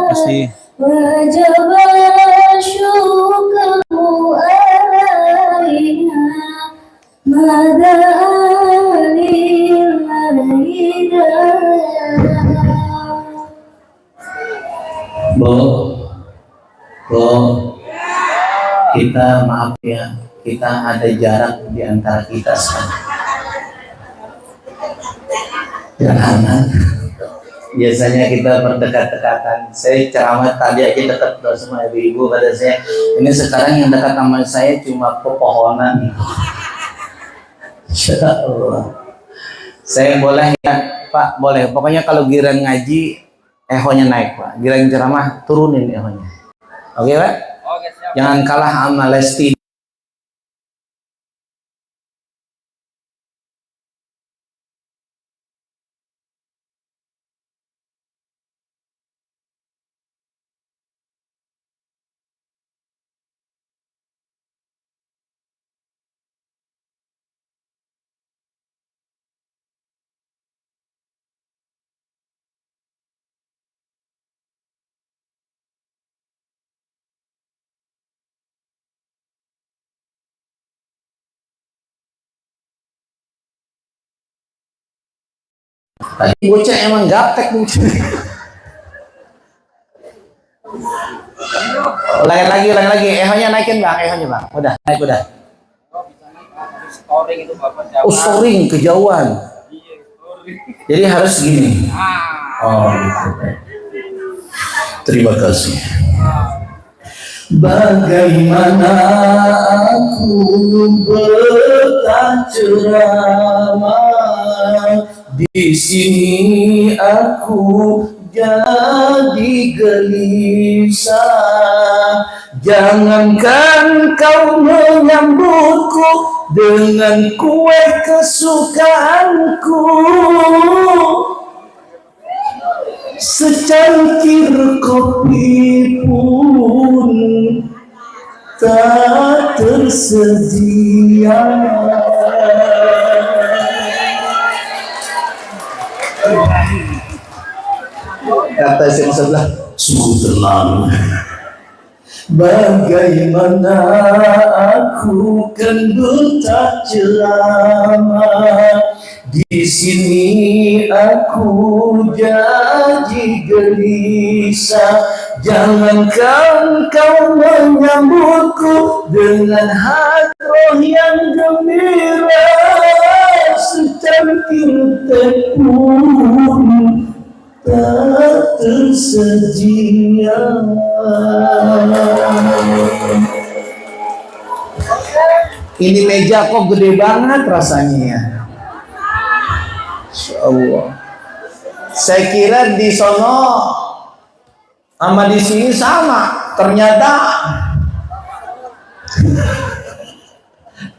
Masih. Wajib syukurmu alaina madalil Bu, kita maaf ya, kita ada jarak di antara kita sekarang. Jangan. Biasanya kita berdekat-dekatan. Saya ceramah tadi aja dekat sama ibu-ibu pada saya. Ini sekarang yang dekat sama saya cuma pepohonan. Insya Allah. Saya boleh ya, Pak? Boleh. Pokoknya kalau giran ngaji, ehonya naik, Pak. Giran ceramah, turunin ehonya. Oke, Pak? Oke, siap. Jangan kalah sama Lesti. Tadi bocah emang gaptek nih. Ulangi lagi. Ehonya naikin bang, Bang. Udah, naik udah. Storing itu Bapak. Oh, storing kejauhan. Jadi harus gini. Oh, gitu. Terima kasih. Bagaimana aku berceramah, di sini aku jadi gelisah. Jangankan kau menyambutku dengan kue kesukaanku, secangkir kopi pun tak tersedia. Kata yang sebelah, sungguh tenang. Bagaimana aku kan bertak ceramah, di sini aku jadi gelisah. Jangankan kau menyambutku dengan hati yang gembira, secangkir teh pun tak tersedia. Ini meja kok gede banget rasanya ya. Insya Allah. Saya kira di sono sama di sini sama, ternyata.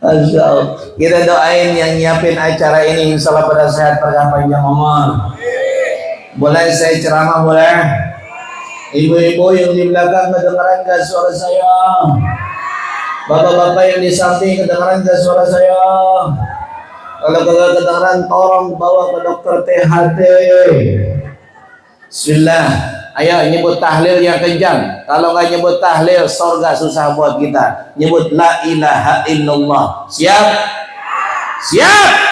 Masya Allah. Kita doain yang nyiapin acara ini, insya Allah pada sehat, pada panjang umur. Boleh saya ceramah, boleh? Ibu-ibu yang di belakang kedengaran gak suara saya? Bapak-bapak yang di samping kedengaran gak suara saya? Kalau kagak kedengaran, tolong bawa ke dokter THT. Bismillah. Ayo nyebut tahlil yang kencang. Kalau nggak nyebut tahlil, surga susah buat kita. Nyebut la ilaha illallah. Siap? Siap?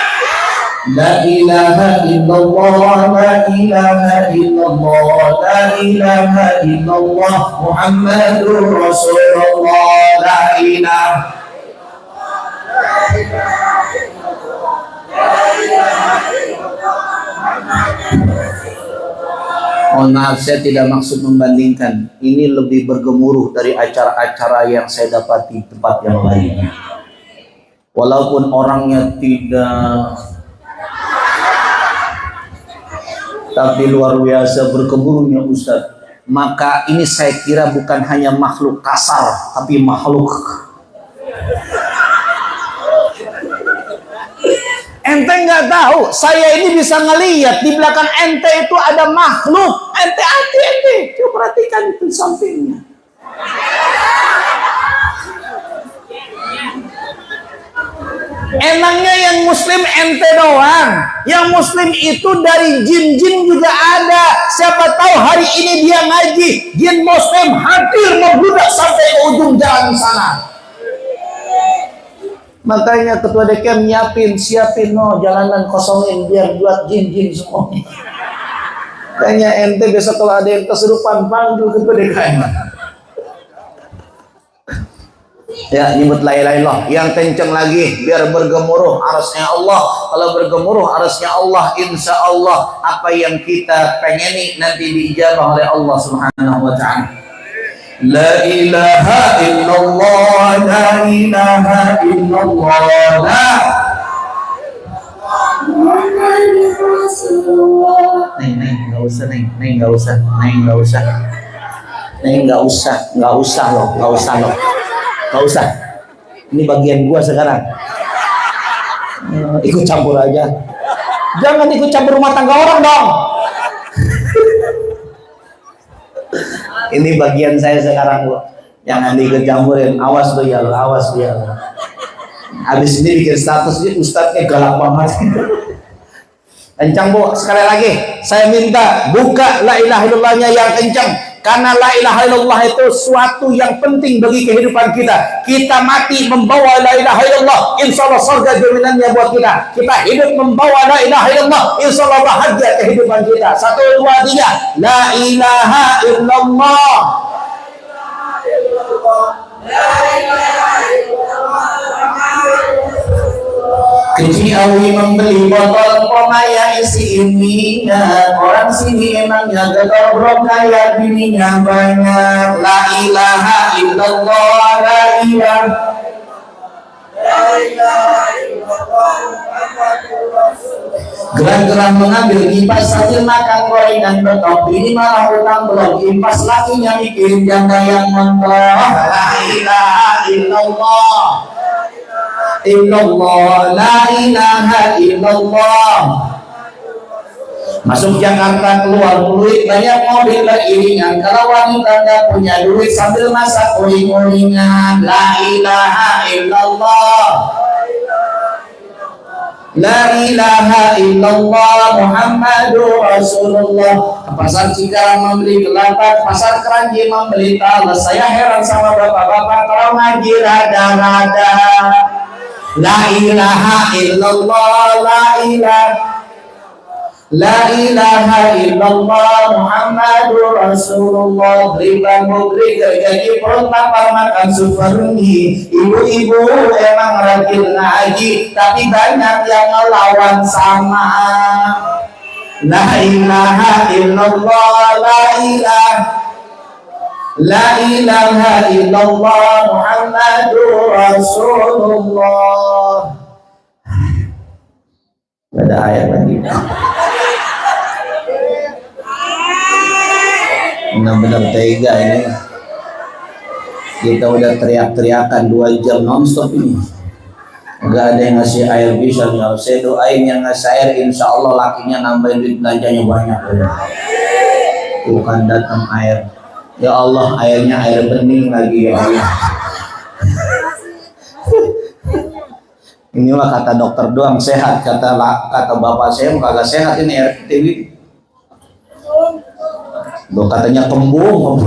La ilaha illallah, la ilaha illallah, la ilaha illallah, Muhammadur Rasulullah, la ilaha. Mohon maaf, saya tidak maksud membandingkan. Ini lebih bergemuruh dari acara-acara yang saya dapat di tempat yang lainnya. Walaupun orangnya tidak, tapi luar biasa bergemuruhnya Ustaz. Maka ini saya kira bukan hanya makhluk kasar, tapi makhluk. Ente nggak tahu, saya ini bisa ngelihat di belakang ente itu ada makhluk. Ente, coba perhatikan itu sampingnya. Emangnya yang muslim ente doang? Yang muslim itu dari jin-jin juga ada. Siapa tahu hari ini dia ngaji, jin muslim hampir membludak sampai ke ujung jalan sana. Makanya ketua DKM siapin jalanan kosongin biar buat jin-jin semua. Makanya ente besok kalau ada yang kesurupan panggil ketua DKM. Ya, nyebut la ilaha illallah yang kenceng lagi biar bergemuruh arasnya Allah. Kalau bergemuruh arasnya Allah, insya Allah apa yang kita pengeni nanti diijabah oleh Allah Subhanahu wa ta'ala. La ilaha illallah, la ilaha illallah, la Muhammadur Rasulullah. Neng, nggak usah, neng, nggak usah loh, nggak usah. Ini bagian gua sekarang. Ikut campur aja. Jangan ikut campur rumah tangga orang dong. Ini bagian saya sekarang, Bu. Jangan ikut campurin. Awas lu ya, awas dia. Habis ini bikin status dia ustadznya galak banget. Kencang, Bu. Sekali lagi, saya minta buka la ilaha illallahnya yang kencang. Karena la ilaha illallah itu suatu yang penting bagi kehidupan kita. Kita mati membawa la ilaha illallah, insya Allah surga jaminannya buat kita. Kita hidup membawa la ilaha illallah, insya Allah bahagia kehidupan kita. 1, 2, 3. La ilaha illallah. Keji awi membeli botol pomaya isi ininya. Orang sini emangnya gegobrok kayak bininya banyak. La ilaha illallah, la ilaha Gerak-gerak mengambil kipas sambil makan gorengan betok. Ini malah utang belum kipas lakinya mikirin janda yang mentok. La ilaha illallah, illallah, la ilaha illallah. Masuk Jakarta keluar duit banyak mobil beriringan. Kalau wanita nggak punya duit sambil masak uring-uringan. La ilaha illallah, la ilaha illallah Muhammadur Rasulullah. Ke pasar Cikarang membeli gelatak, pasar Keranji membeli talas. Saya heran sama bapak-bapak kalau ngaji rada-rada. La ilaha illallah, la ilaha illallah Muhammadur Rasulullah. Berikan mugri gergaji perut lapar makan supermi. Ibu-ibu emang rajin ngaji tapi banyak yang ngelawan sama. La ilaha illallah, la ilaha illallah Muhammadur Rasulullah. Ada ayat lagi. Benar-benar tega ini. Kita udah teriak-teriakan 2 jam nonstop ini. Enggak ada yang ngasih air bisa. Saya doain yang ngasih air, insya Allah lakinya nambahin duit belanjanya banyak. Bukan datang air. Ya Allah, airnya air bening lagi ya Allah. Ini mah kata dokter doang sehat, kata bapak saya kagak sehat ini air TV. Loh katanya kembung.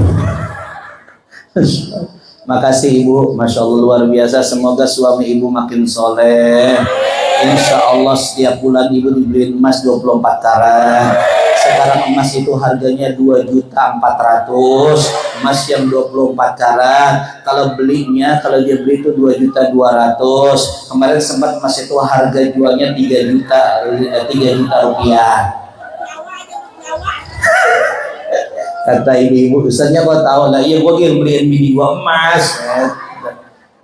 Makasih Ibu, Masya Allah luar biasa. Semoga suami Ibu makin soleh. Insya Allah setiap bulan Ibu dibeliin emas 24 karat. Sekarang emas itu harganya 2.400.000. Emas yang 24 karat. Kalau dia beli itu 2.200.000. Kemarin sempat emas itu harga jualnya 3 juta rupiah. Kata ibu-ibu, Ustaznya kok tahu lah? Iya, gue beliin bini gue emas.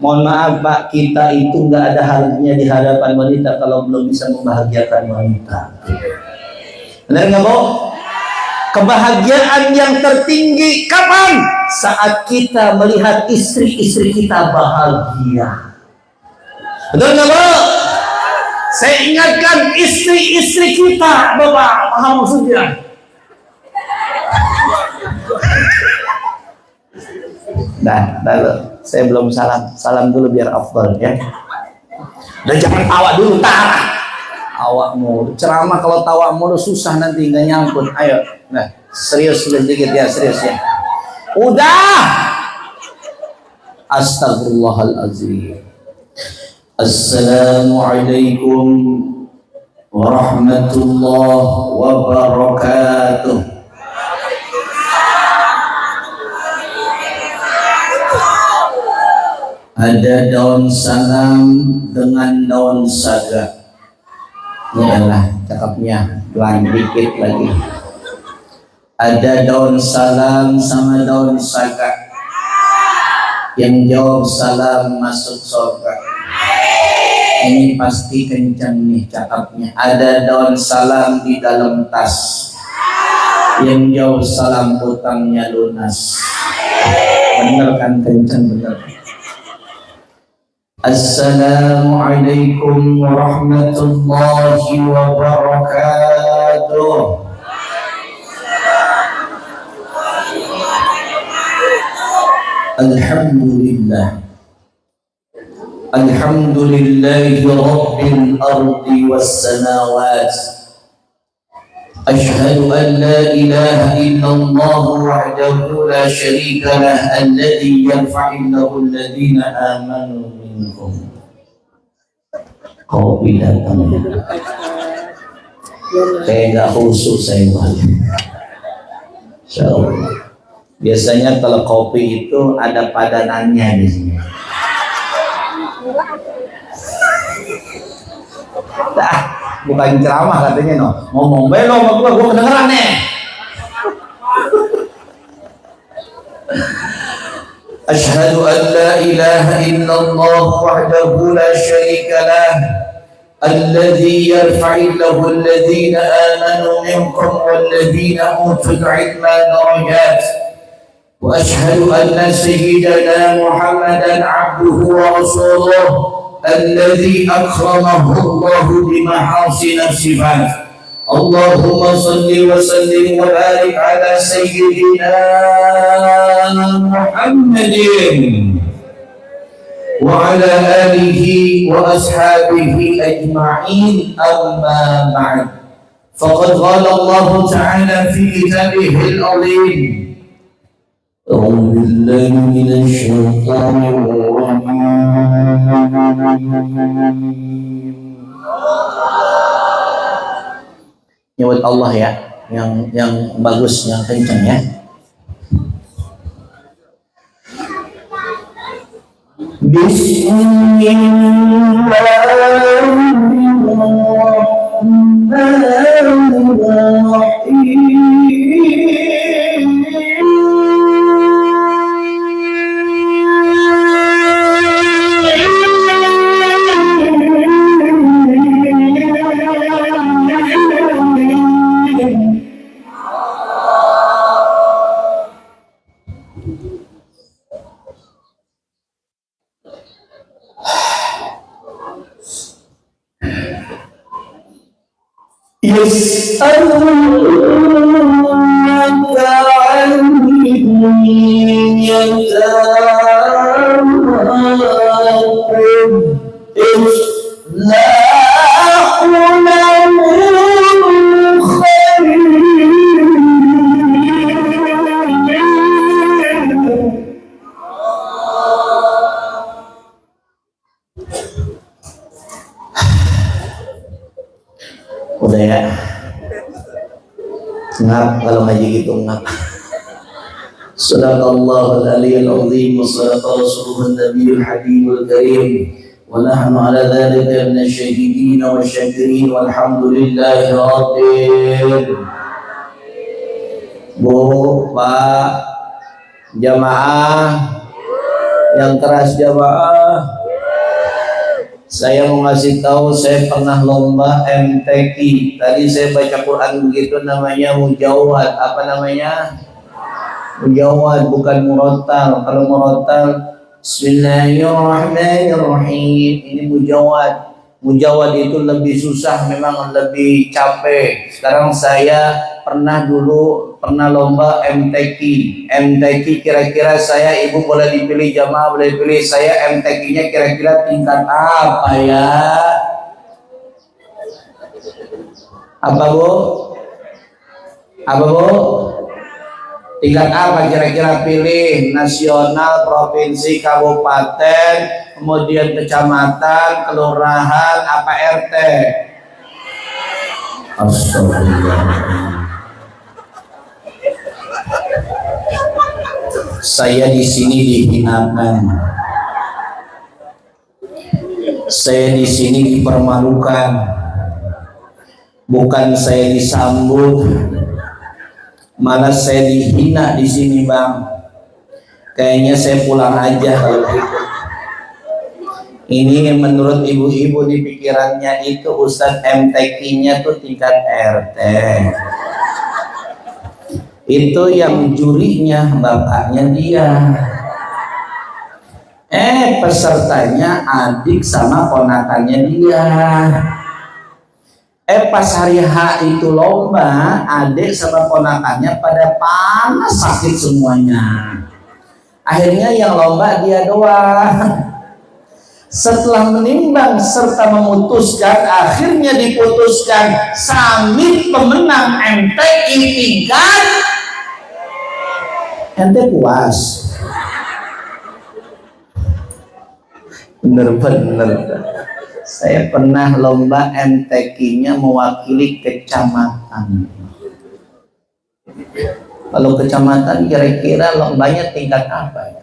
Mohon maaf Pak, kita itu nggak ada harganya di hadapan wanita kalau belum bisa membahagiakan wanita. Benar nggak Bu? Kebahagiaan yang tertinggi kapan? Saat kita melihat istri-istri kita bahagia. Betul nggak Bu? Saya ingatkan istri-istri kita, Bapak, paham maksudnya? Nah, lalu saya belum salam dulu biar afdal ya. Dan jangan tawa dulu, tahan. Awakmu ceramah kalau tawa mulu susah nanti nggak nyangkut. Ayo, nah serius sedikit ya, serius ya. Udah. Astagfirullahaladzim. Assalamualaikum warahmatullahi wabarakatuh. Ada daun salam dengan daun saga. Ini adalah cakapnya, pelan dikit lagi. Ada daun salam sama daun saga. Yang jawab salam masuk surga. Ini pasti kencang nih cakapnya. Ada daun salam di dalam tas. Yang jawab salam utangnya lunas. Bener kan, kencang bener. Assalamualaikum warahmatullahi wabarakatuh. Alhamdulillah. Alhamdulillahi rabbil ardi was samawat. Ashhadu an la ilaha illallah wahdahu la syarika lah alladhi yarfa'illahu alladhina amanu minkum. Kopi datang. Saya nggak khusus saya balik. Insyaallah. Biasanya kalau kopi itu ada padanannya di sini. Dah, bukan ceramah katanya no. Ngomong belok sama gua kedengeran nih. Asyhadu an la ilaha illallah wahdahu la syarika lah alladzi yarfa'illahu alladhina amanu minkum walladhina utul ilma darajat. وأشهد أن سيدنا محمدا عبده ورسوله الذي أكرمه الله بمحاسن الصفات. اللهم صل وسلم وبارك على سيدنا محمد وعلى آله وأصحابه أجمعين. أما بعد، فقد قال الله تعالى في كتابه العظيم: أعوذ بالله من الشيطان الرجيم. Nyebut Allah ya, yang bagus, yang kencang ya. Bismillahirrahmanirrahim. يسألونك عن يتامى إصلاح لهم خير. Udah ya, ngap kalau ngaji gitu ngap. Sadaqallahul aliyyul azim wa sadaqa rasuluhun nabiyul habibul karim wa nahnu ala dhalika minasyahidin wa syakirin walhamdulillahi rabbil. Bu, Pak, jamaah yang keras jamaah. Saya mau ngasih tahu, saya pernah lomba MTQ. Tadi saya baca Quran begitu, namanya mujawad. Apa namanya? Mujawad, bukan murattal. Kalau murattal, Bismillahirrahmanirrahim. Ini mujawad. Mujawad itu lebih susah, memang lebih capek. Sekarang saya pernah lomba MTQ. MTQ kira-kira saya, ibu boleh dipilih, jamaah boleh dipilih, saya MTQ-nya kira-kira tingkat apa ya? Apa bu? Apa bu? Tingkat apa kira-kira? Pilih nasional, provinsi, kabupaten, kemudian kecamatan, kelurahan, apa RT? Astagfirullah. Saya di sini dihinakan. Saya di sini dipermalukan. Bukan saya disambut, malah saya dihina di sini, Bang. Kayaknya saya pulang aja kalau gitu. Ini menurut ibu-ibu di pikirannya itu Ustadz MTQ-nya tuh tingkat RT. Itu yang jurinya bapaknya dia. Pesertanya adik sama ponakannya dia. Pas hari H itu lomba, adik sama ponakannya pada panas sakit semuanya. Akhirnya yang lomba dia doang. Setelah menimbang serta memutuskan, akhirnya diputuskan Samit pemenang MTQ tingkat. Ente puas? Bener-bener. Saya pernah lomba MTQ-nya mewakili kecamatan. Kalau kecamatan kira-kira lombanya tingkat apa ya?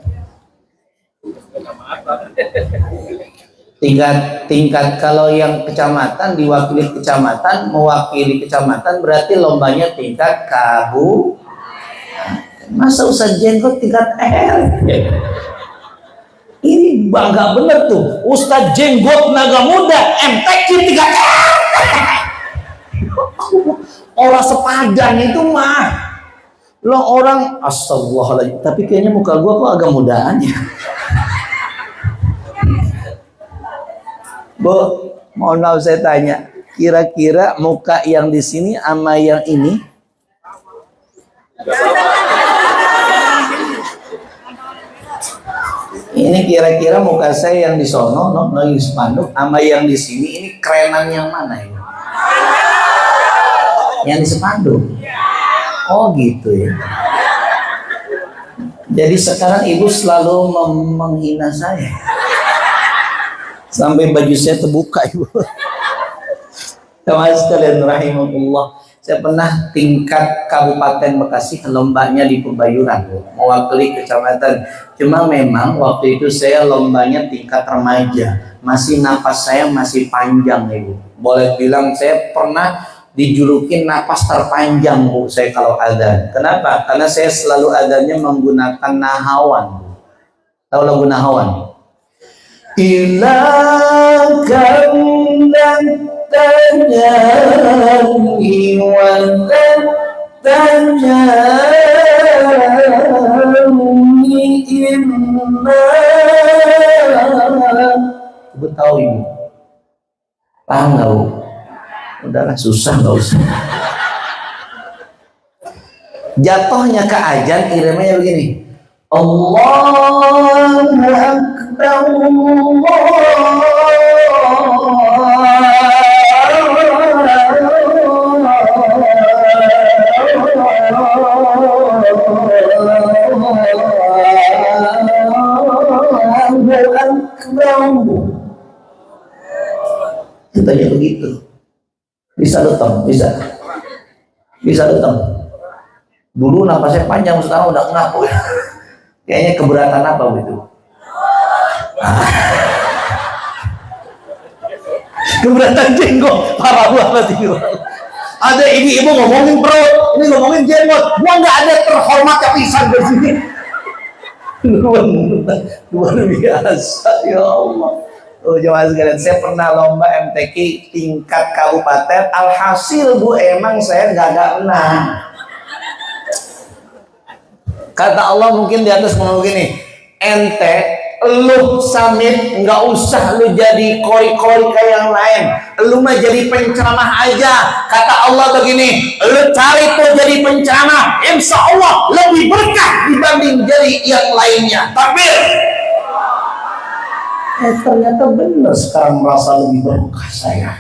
Tingkat kalau yang kecamatan diwakili kecamatan, mewakili kecamatan berarti lombanya tingkat kabu. Masa Ustadz Jenggot tingkat R? Ini bangga bener tuh, Ustadz Jenggot Naga Muda MTQ tingkat R. Orang sepadan itu mah. Lo orang astagfirullahaladzim, tapi kayaknya muka gua kok agak mudaan ya. Bu, mohon maaf saya tanya, kira-kira muka yang di sini sama yang ini? Ini kira-kira muka saya yang di sono, di spanduk, sama yang di sini, ini kerenan yang mana ya? Yang di spanduk? Oh gitu ya. Jadi sekarang ibu selalu menghina saya. Sampai baju saya terbuka, ibu. Teman sekalian rahimahullah, saya pernah tingkat Kabupaten Bekasi, lombanya di Pebayuran, mewakili kecamatan. Cuma memang waktu itu saya lombanya tingkat remaja, masih napas saya masih panjang, ibu. Boleh bilang saya pernah dijulukin napas terpanjang, bu, saya kalau adzan. Kenapa? Karena saya selalu adzannya menggunakan nahawan. Tahu lagu nahawan? Ilakan dan tanyangi walan tanyangi inna. Ibu tahu ibu? Paham nggak bu? Udahlah susah nggak usah. Jatuhnya ke ajan iramanya begini. Allahu Akbar, Katanya begitu. Bisa datang, bisa datang. Dulu napasnya panjang, sekarang udah ngaku ya. Kayaknya keberatan apa begitu? Keberatan jenggot, parah banget itu. Ada ibu-ibu ngomongin perut, ini ngomongin jenggot. Gua nggak ada terhormatnya pisan di sini. Luar biasa, ya Allah. Oh, jemaah sekalian, saya pernah lomba MTQ tingkat kabupaten. Alhasil bu, emang saya nggak menang. Kata Allah mungkin di atas ngomong gini, ente Lu samit, nggak usah lu jadi kori-kori kayak yang lain. Lu mah jadi penceramah aja. Kata Allah begini, lu cari tuh jadi penceramah, insya Allah lebih berkah dibanding jadi yang lainnya. Takbir. Ternyata benar, sekarang merasa lebih berkah saya.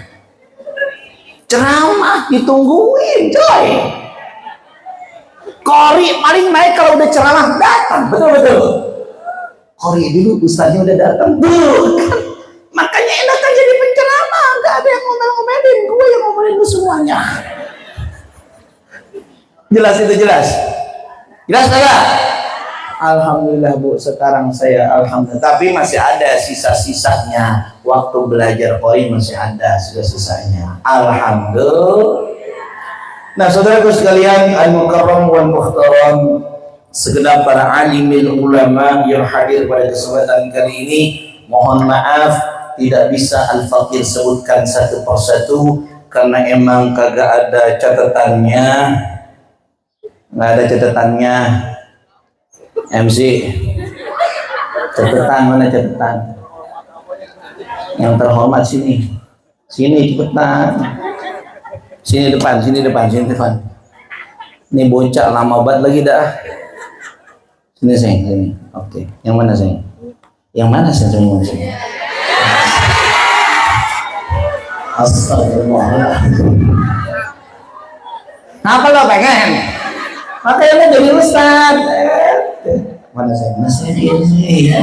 Ceramah ditungguin, coy. Kori paling naik kalau udah ceramah datang, betul-betul. Kori dulu ustaznya udah datang, bukan. Makanya enak kan jadi penceramah, nggak ada yang ngomel-ngomelin, gue yang ngomelin lu semuanya. Jelas itu, jelas enggak? Alhamdulillah Bu, sekarang saya alhamdulillah, tapi masih ada sisa-sisanya. Waktu belajar Kori masih ada sisa-sisanya. Alhamdulillah. Nah, saudaraku sekalian, al-mukarram wal muhtaram, segenap para alimil ulama yang hadir pada kesempatan kali ini, mohon maaf tidak bisa Al-Fakir sebutkan satu persatu karena emang kagak ada catatannya. Nggak ada catatannya. MC, catatan mana catatan? Yang terhormat sini, cepetan. Sini depan. Ini bocah lama banget lagi dah. Sini. Oke. Yang mana sayang? Yang mana sayang? Astagfirullahaladzim. Apa lo pengen? Makanya lo jadi ustad. Mana sayang? Iya.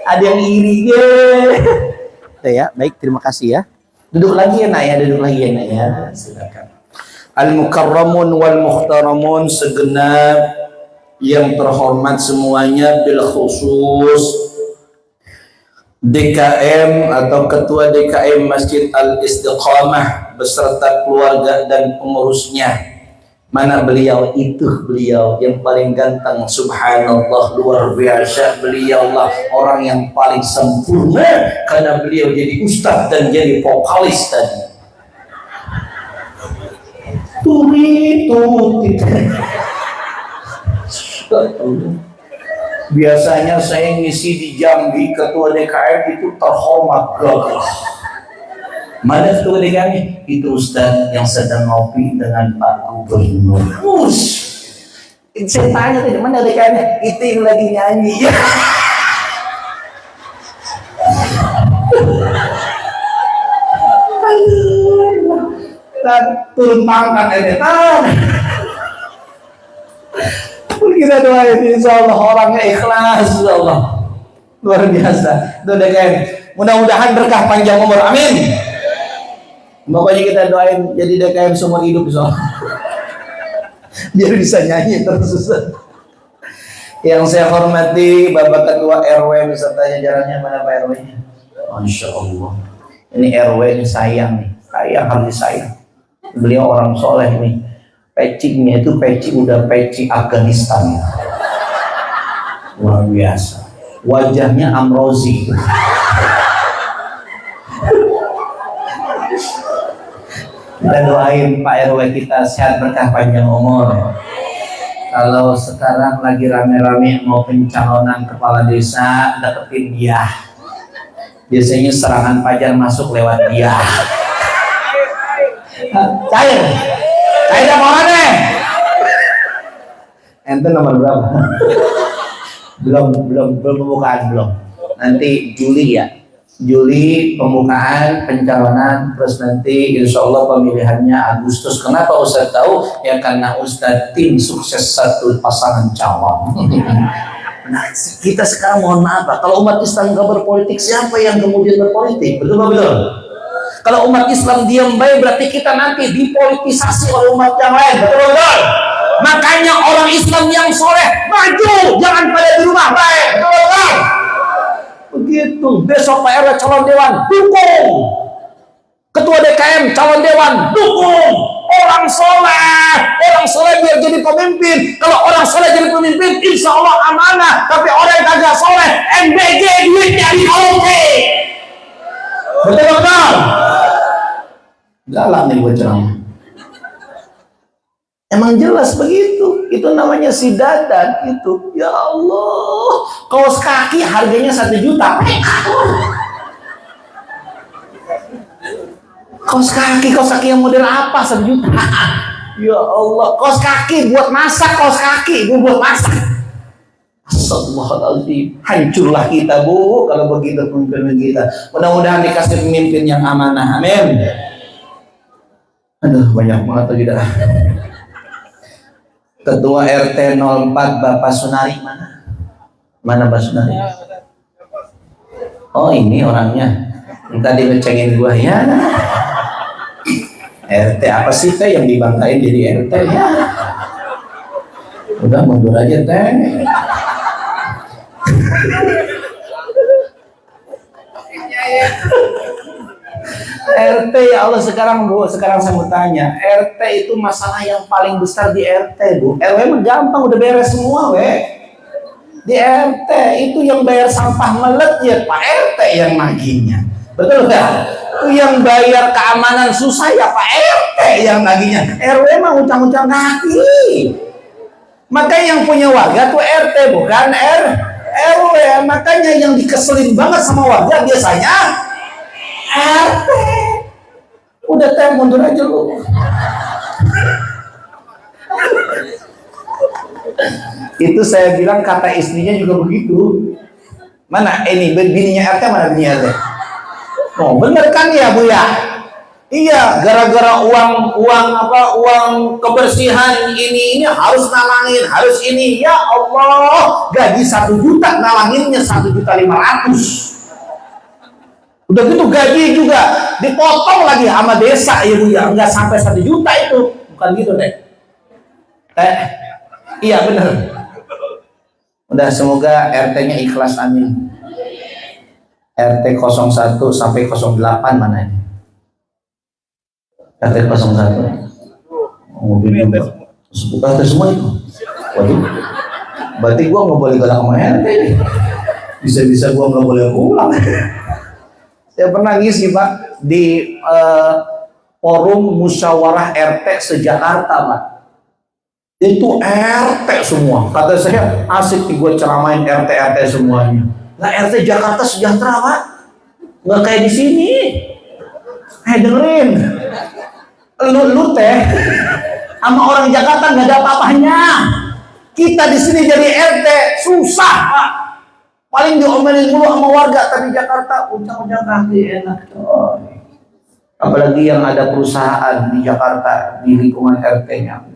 Ada yang iri ya. Baik, terima kasih ya. Duduk lagi ya nak ya. Silakan. Al-mukarramun wal muhtaramun, segenap yang terhormat semuanya, bil khusus DKM atau Ketua DKM Masjid Al-Istiqamah beserta keluarga dan pengurusnya. Mana beliau? Itu beliau yang paling ganteng, subhanallah, luar biasa. Beliau lah orang yang paling sempurna karena beliau jadi ustadz dan jadi vokalis tadi. Biasanya saya ngisi di Jambi, ketua DKM itu terhormat gagah. Mana ketua DKM? Itu ustaz yang sedang ngopi dengan Pak Gubernur. Saya tanya tadi, mana DKM? Itu yang lagi nyanyi. Dan turun tangan kita doain insya Allah orangnya ikhlas, insya Allah luar biasa. Itu DKM, mudah-mudahan berkah panjang umur, amin. Pokoknya kita doain jadi DKM seumur hidup, insya Allah. Biar bisa nyanyi terus. Yang saya hormati Bapak Ketua RW beserta jajarannya, mana Pak RW-nya? Masya Allah, ini RW ini sayang nih, kayak harus disayang. Beliau orang soleh nih. Pecingnya itu udah pecing Afghanistan ya. Luar biasa. Wajahnya Amrozi. Kita doain Pak RW kita sehat, berkah, panjang umur. Kalau sekarang lagi rame-rame mau pencalonan kepala desa, dapetin dia. Biasanya serangan pajar masuk lewat dia. Cair dah mau aneh. Ente nomor berapa? belum pembukaan belum. Nanti Juli ya. Juli pembukaan pencalonan, terus nanti insya Allah pemilihannya Agustus. Kenapa Ustaz tahu? Ya karena Ustaz tim sukses satu pasangan calon. Nah, kita sekarang mohon maaf Pak, kalau umat Islam nggak berpolitik, siapa yang kemudian berpolitik? Betul? Kalau umat Islam diam baik, berarti kita nanti dipolitisasi oleh umat yang lain. Betul? Makanya orang Islam yang soleh maju, jangan pada di rumah baik. Betul? Begitu. Besok Pak RW calon dewan, dukung. Ketua DKM calon dewan, dukung. Orang soleh biar jadi pemimpin. Kalau orang soleh jadi pemimpin, insya Allah amanah. Tapi orang yang kagak soleh, MBG duitnya di Oke. Betul? Galak nih gue ceramah. Emang jelas begitu. Itu namanya si dadan itu. Ya Allah, kaos kaki harganya 1 juta. Kaos kaki yang model apa 1 juta? Ya Allah, kaos kaki buat masak, kaos kaki buat masak. Astagfirullahaladzim, hancurlah kita Bu kalau begitu pemimpin kita. Mudah-mudahan dikasih pemimpin yang amanah, amin. Aduh, banyak banget tuh tidak. Ketua RT 04 Bapak Sunari mana? Mana Bapak Sunari? Oh ini orangnya. Tadi ngecengin gua ya. RT apa sih teh yang dibanggain jadi RT ya? Udah mundur aja teh. RT ya Allah, sekarang Bu, sekarang saya mau tanya, RT itu masalah yang paling besar di RT Bu. RW mah gampang, udah beres semua di RT itu yang bayar sampah melet ya Pak RT yang nagihnya, betul nggak? Itu yang bayar keamanan susah ya Pak RT yang nagihnya. RW mah ucang-ucang kaki. Makanya yang punya warga tuh RT bukan RW. Makanya yang dikeselin banget sama warga biasanya RT. Udah teh mundur aja lu. Itu saya bilang kata istrinya juga begitu. Mana ini bininya RT, mana bininya RT? Oh bener kan ya Bu ya? Iya, gara-gara uang kebersihan ini harus nalangin, harus ini. Ya Allah, gaji 1 juta nalanginnya 1.500.000. Udah gitu gaji juga dipotong lagi sama desa ya Bu ya, nggak sampai 1 juta itu. Bukan gitu deh. Iya bener. Udah, semoga RT-nya ikhlas, amin. RT 01 sampai 08 mana ini? RT 01. Mobil bukan semua itu. Waduh. Berarti gua nggak boleh galak sama RT. Bisa-bisa gua nggak boleh pulang. Saya pernah ngisi Pak di forum musyawarah RT se-Jakarta Pak. Itu RT semua. Kata saya asik nih gue ceramain RT semuanya. Nah RT Jakarta sejahtera Pak. Nggak kayak di sini. Dengerin. Lu teh sama orang Jakarta nggak ada apa-apanya. Kita di sini jadi RT susah Pak. Paling diomelin mulu sama warga, tapi Jakarta uncang-uncang kaki enak coy. Apalagi yang ada perusahaan di Jakarta di lingkungan RT-nya,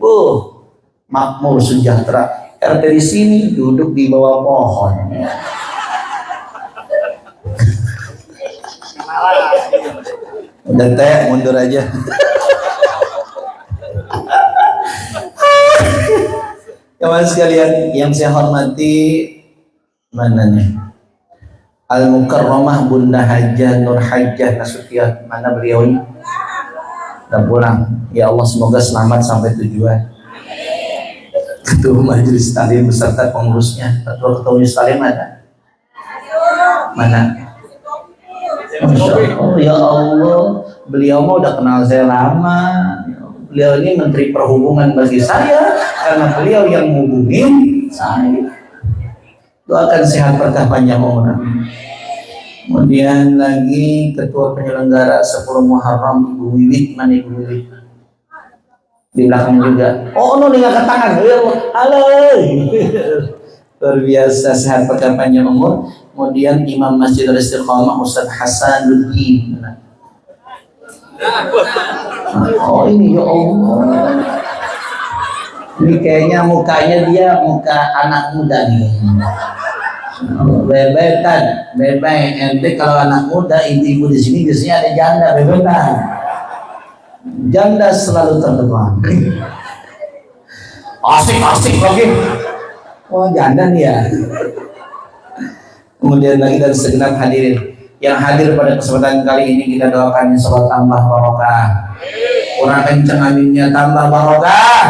makmur sejahtera. RT di sini duduk di bawah pohon. Udah teh mundur aja. Teman sekalian yang saya hormati, mana nih? Al-Mukarramah Bunda Hajah Nur Hajah Nasution, mana beliau ini? Udah pulang. Ya Allah, semoga selamat sampai tujuan. Ketua Majelis Taklim beserta pengurusnya. Ketua Majelis Taklim mana? Mana? Masya Allah, ya Allah, beliau mah udah kenal saya lama. Beliau ini Menteri Perhubungan bagi saya karena beliau yang menghubungin saya. Doakan sehat berkah panjang umur. Kemudian lagi Ketua Penyelenggara 10 Muharram Ibu Wiwit, mana Ibu Wiwit? Di belakang juga. Oh, no, dia angkat tangan. Halo. Luar biasa, sehat berkah panjang umur. Kemudian Imam Masjid Al-Istiqamah Ustaz Hasanuddin. Oh ini ya Allah. Ini kayaknya mukanya dia muka anak muda nih. Bebetan, bebek. Ente kalau anak muda ibu di sini biasanya ada janda bebetan. Janda selalu terdepan. Asik lagi. Oh janda nih ya. Kemudian lagi dan segenap hadirin yang hadir pada kesempatan kali ini, kita doakan sholat tambah barokah. Orang kencang aminnya tambah barokah.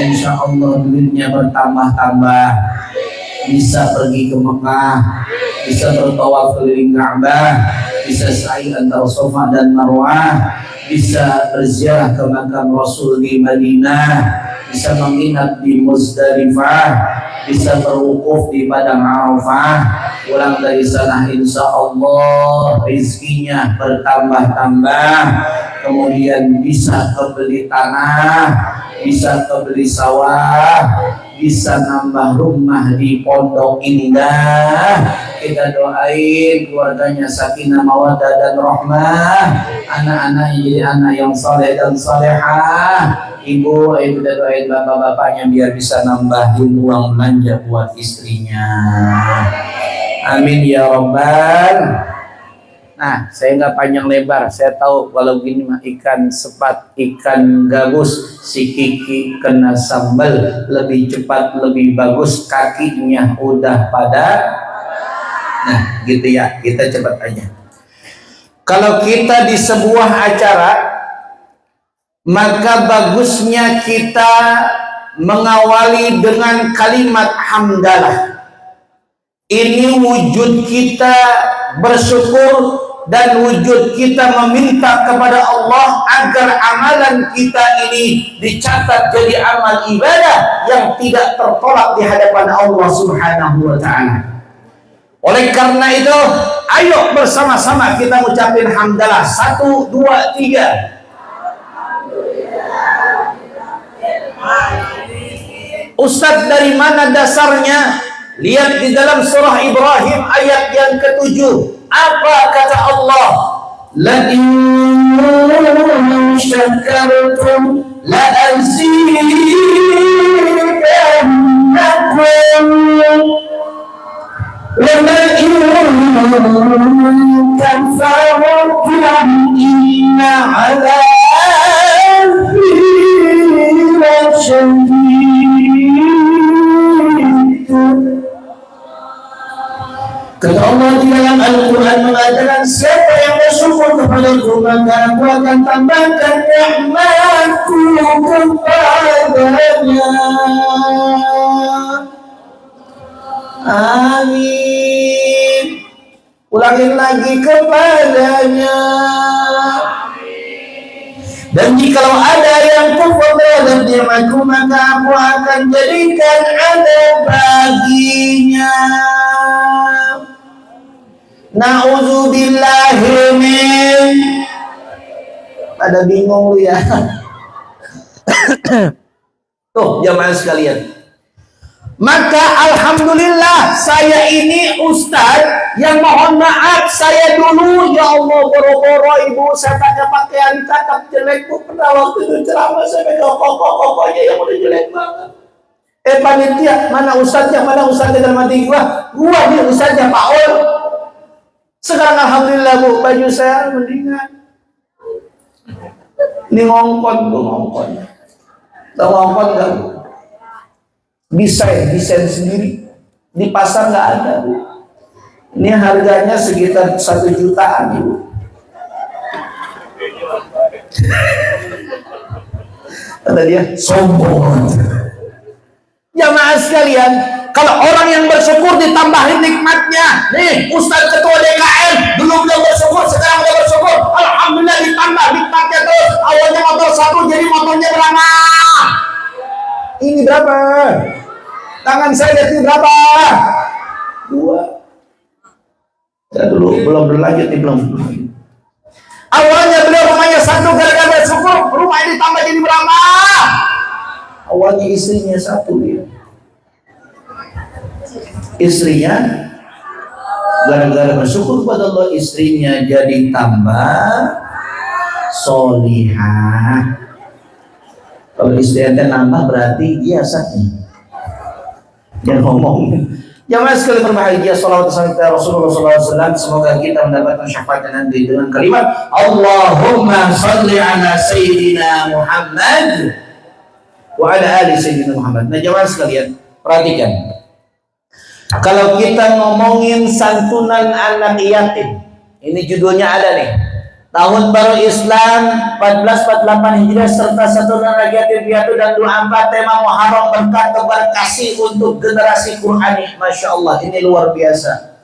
Insya Allah duitnya bertambah-tambah. Bisa pergi ke Mekah, bisa bertawaf keliling Ka'bah, bisa sa'i antara Safa dan Marwah, bisa berziarah ke makam Rasul di Madinah, bisa menginap di Muzdalifah, bisa berwukuf di Padang Arafah. Pulang dari sana insya Allah rizkinya bertambah-tambah, kemudian bisa kebeli tanah, bisa kebeli sawah, bisa nambah rumah di Pondok Indah. Kita doain keluarganya sakinah mawaddah dan rahmah, anak-anaknya jadi anak yang saleh dan salehah. Ibu, kita doain bapak-bapaknya biar bisa nambahin uang belanja buat istrinya. Amin ya Rabbal. Nah, saya nggak panjang lebar. Saya tahu kalau gini mah ikan sepat, ikan gabus, si Kiki kena sambal lebih cepat, lebih bagus, kakinya udah pada. Nah, gitu ya. Kita cepat aja. Kalau kita di sebuah acara, maka bagusnya kita mengawali dengan kalimat hamdalah. Ini wujud kita bersyukur dan wujud kita meminta kepada Allah agar amalan kita ini dicatat jadi amal ibadah yang tidak tertolak di hadapan Allah Subhanahu wa ta'ala. Oleh karena itu, ayo bersama-sama kita ucapin hamdalah. 1, 2, 3. Ustadz, dari mana dasarnya? Lihat di dalam surah Ibrahim ayat yang ke-7. Apa kata Allah? La in syakartum la azidannakum wa la in kafartum inna 'adzabi lasyadid. Kata Allah di dalam Al-Quran mengatakan, siapa yang bersyukur kepadaku maka aku akan tambahkan nikmatku kepadanya. Amin. Ulangin lagi kepadanya. Dan jikalau ada yang kufur terhadap nikmatku maka aku akan jadikan ada baginya. Na'udzubillahi min. Pada bingung lu ya. Tuh jamaah sekalian. Maka alhamdulillah saya ini ustaz yang mohon maaf saya dulu ya Allah boro-boro ibu saya tanya pakaian cakep jelek bu, pernah waktu itu ceramah saya pegang koko-kokonya yang udah jelek banget. Panitia mana ustaznya dalam hati gua nih ustaznya Pak Ol. Sekarang alhamdulillah bu, baju saya mendingan. Ini ngongkon bu, ngongkon. Tahu ngongkon nggak bu? Desain sendiri. Di pasar nggak ada bu. Ini harganya sekitar 1 jutaan bu. Kata dia sombong. Jamaah sekalian, kalau orang yang bersyukur ditambahin nikmatnya. Nih, Ustaz Ketua DKM dulu belum bersyukur, sekarang udah bersyukur. Alhamdulillah ditambah nikmatnya terus. Awalnya motor 1 jadi motornya berapa? Ini berapa? Tangan saya lihat ini berapa? 2. Saya dulu belum berlanjut nih belum. Awalnya beliau rumahnya 1 gara-gara bersyukur, rumah ini tambah jadi berapa? Awalnya istrinya 1 dia. Istrinya gara-gara bersyukur kepada Allah istrinya jadi tambah solihah. Kalau istrinya nambah berarti dia sakit. Jangan ngomong. Jamaah sekalian berbahagia, salawat kepada Rasulullah SAW. Semoga kita mendapatkan syafaat nanti dengan kalimat Allahumma salli ala Sayyidina Muhammad wa ala ali Sayyidina Muhammad. Nah jamaah sekalian, perhatikan. Kalau kita ngomongin santunan anak yatim, ini judulnya ada nih. Tahun baru Islam 1448 Hijriah serta santunan anak yatim piatu dan doa 4 tema Muharram berkat tebar kasih untuk generasi Qur'ani. Masya Allah, ini luar biasa.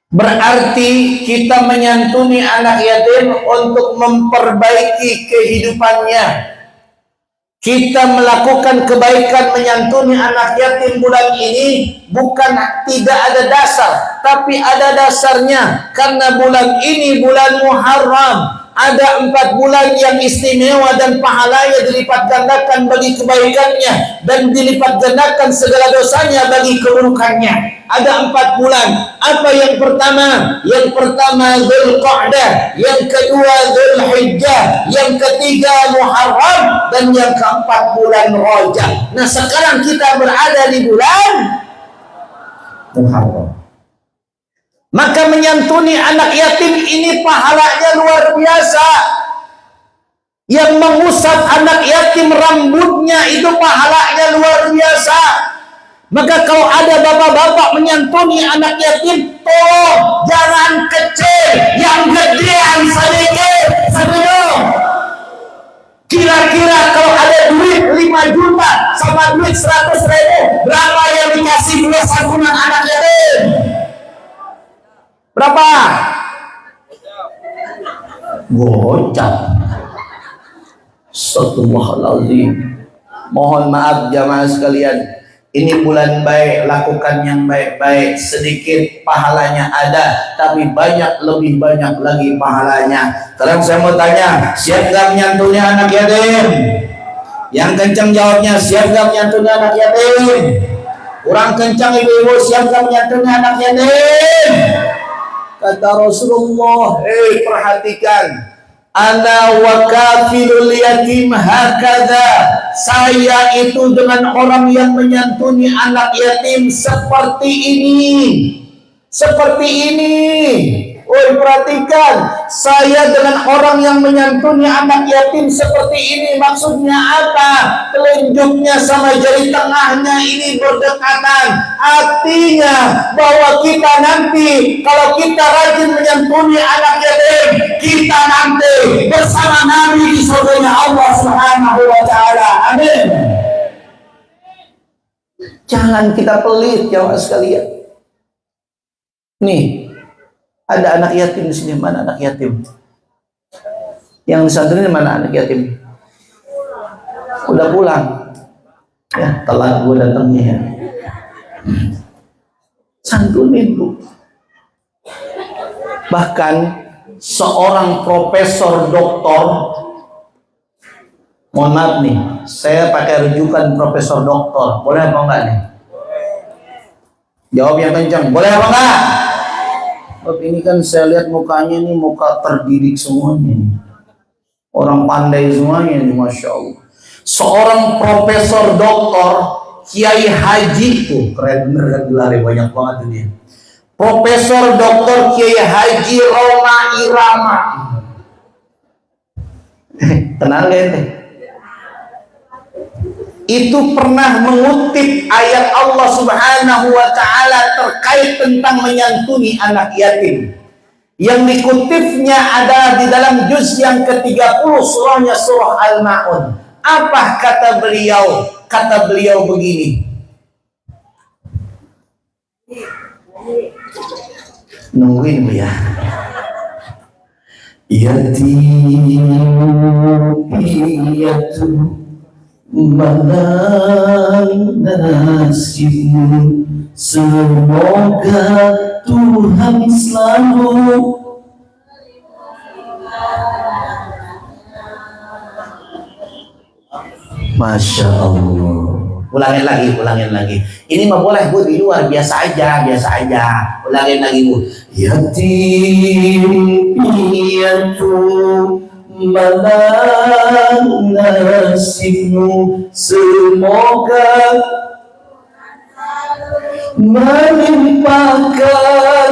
Berarti kita menyantuni anak yatim untuk memperbaiki kehidupannya. Kita melakukan kebaikan menyantuni anak yatim bulan ini bukan tidak ada dasar, tapi ada dasarnya karena bulan ini bulan Muharram. Ada 4 bulan yang istimewa dan pahalanya dilipat gandakan bagi kebaikannya dan dilipat gandakan segala dosanya bagi keburukannya. Ada 4 bulan. Apa yang pertama? Yang pertama Dzulqa'dah, yang kedua Dzulhijjah, yang ketiga Muharram, dan yang keempat bulan Rajab. Nah, sekarang kita berada di bulan Muharram. Maka menyantuni anak yatim ini pahalanya luar biasa. Yang mengusap anak yatim rambutnya itu pahalanya luar biasa. Maka kalau ada bapak-bapak menyantuni anak yatim, tolong jangan kecil, yang gedean sedikit, sebelum. Kira-kira kalau ada duit 5 juta sama duit 100.000, berapa yang dikasih duit santunan anak yatim? Berapa? Gocap. Astagfirullahaladzim. Mohon maaf jamaah sekalian. Ini bulan baik, lakukan yang baik-baik. Sedikit pahalanya ada, tapi banyak, lebih banyak lagi pahalanya. Sekarang saya mau tanya, siap gak menyantuni anak yatim? Yang kencang jawabnya, siap gak menyantuni anak yatim? Kurang kencang ibu-ibu, siap gak menyantuni anak yatim? Kata Rasulullah, perhatikan, ana wa kafilul yatim hakadha, saya itu dengan orang yang menyantuni anak yatim seperti ini. Seperti ini. Oi, perhatikan, saya dengan orang yang menyantuni anak yatim seperti ini. Maksudnya apa? Telunjuknya sama jari tengahnya ini berdekatan. Artinya bahwa kita nanti kalau kita rajin menyantuni anak yatim, kita nanti bersama Nabi di surganya Allah Subhanahu wa taala. Amin. Jangan kita pelit jamaah sekalian. Nih, ada anak yatim di sini. Mana anak yatim? Yang disantuni mana anak yatim? Udah pulang. Ya, telat gue datangnya ya. Santunin bu. Bahkan seorang profesor doktor, mohon maaf nih, saya pakai rujukan profesor doktor. Boleh apa enggak nih? Jawab yang kencang. Boleh apa enggak? Ini kan saya lihat mukanya nih muka terdidik semuanya nih. Orang pandai semuanya nih, Masya Allah. Seorang profesor doktor Kiai Haji tuh keren bener kan gelarnya, banyak banget ini. Profesor Doktor Kiai Haji Roma Irama. Kenal gak itu? Itu pernah mengutip ayat Allah Subhanahu wa taala terkait tentang menyantuni anak yatim. Yang dikutipnya adalah di dalam juz yang ke-30 surahnya surah Al-Maun. Apa kata beliau? Kata beliau begini. Nungguin ya. Yatim piatu mana nasibmu, semoga Tuhan selalu Masya Allah. Ulangin lagi. Ini mah boleh bu di luar, biasa aja. Ulangin lagi bu. Yatim piatu mana nasibmu, semoga melimpahkan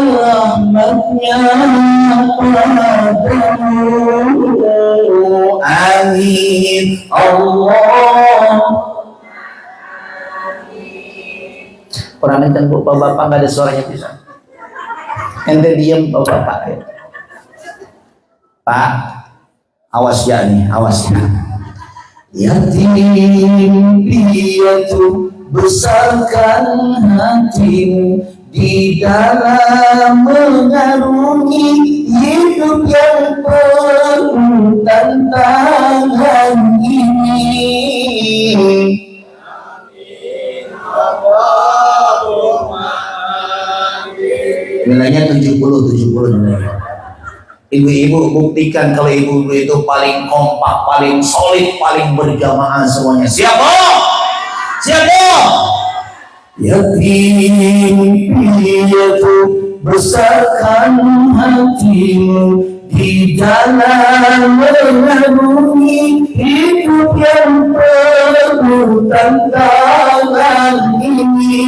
rahmatnya padamu. Amin Allah. Kurang kencang bu, bapak nggak ada suaranya bisa. Ente diem bapak ya. Pak, awas ya nih, awas ya. Yatim piatu, besarkan hatimu di dalam mengarungi hidup yang penuh tantangan ini. 70. Ibu-ibu buktikan kalau ibu itu paling kompak, paling solid, paling berjamaah semuanya. Siapa? Siapa? Yatim piatu besarkan hatimu di jalan mengarungi hidup yang penuh tantangan ini.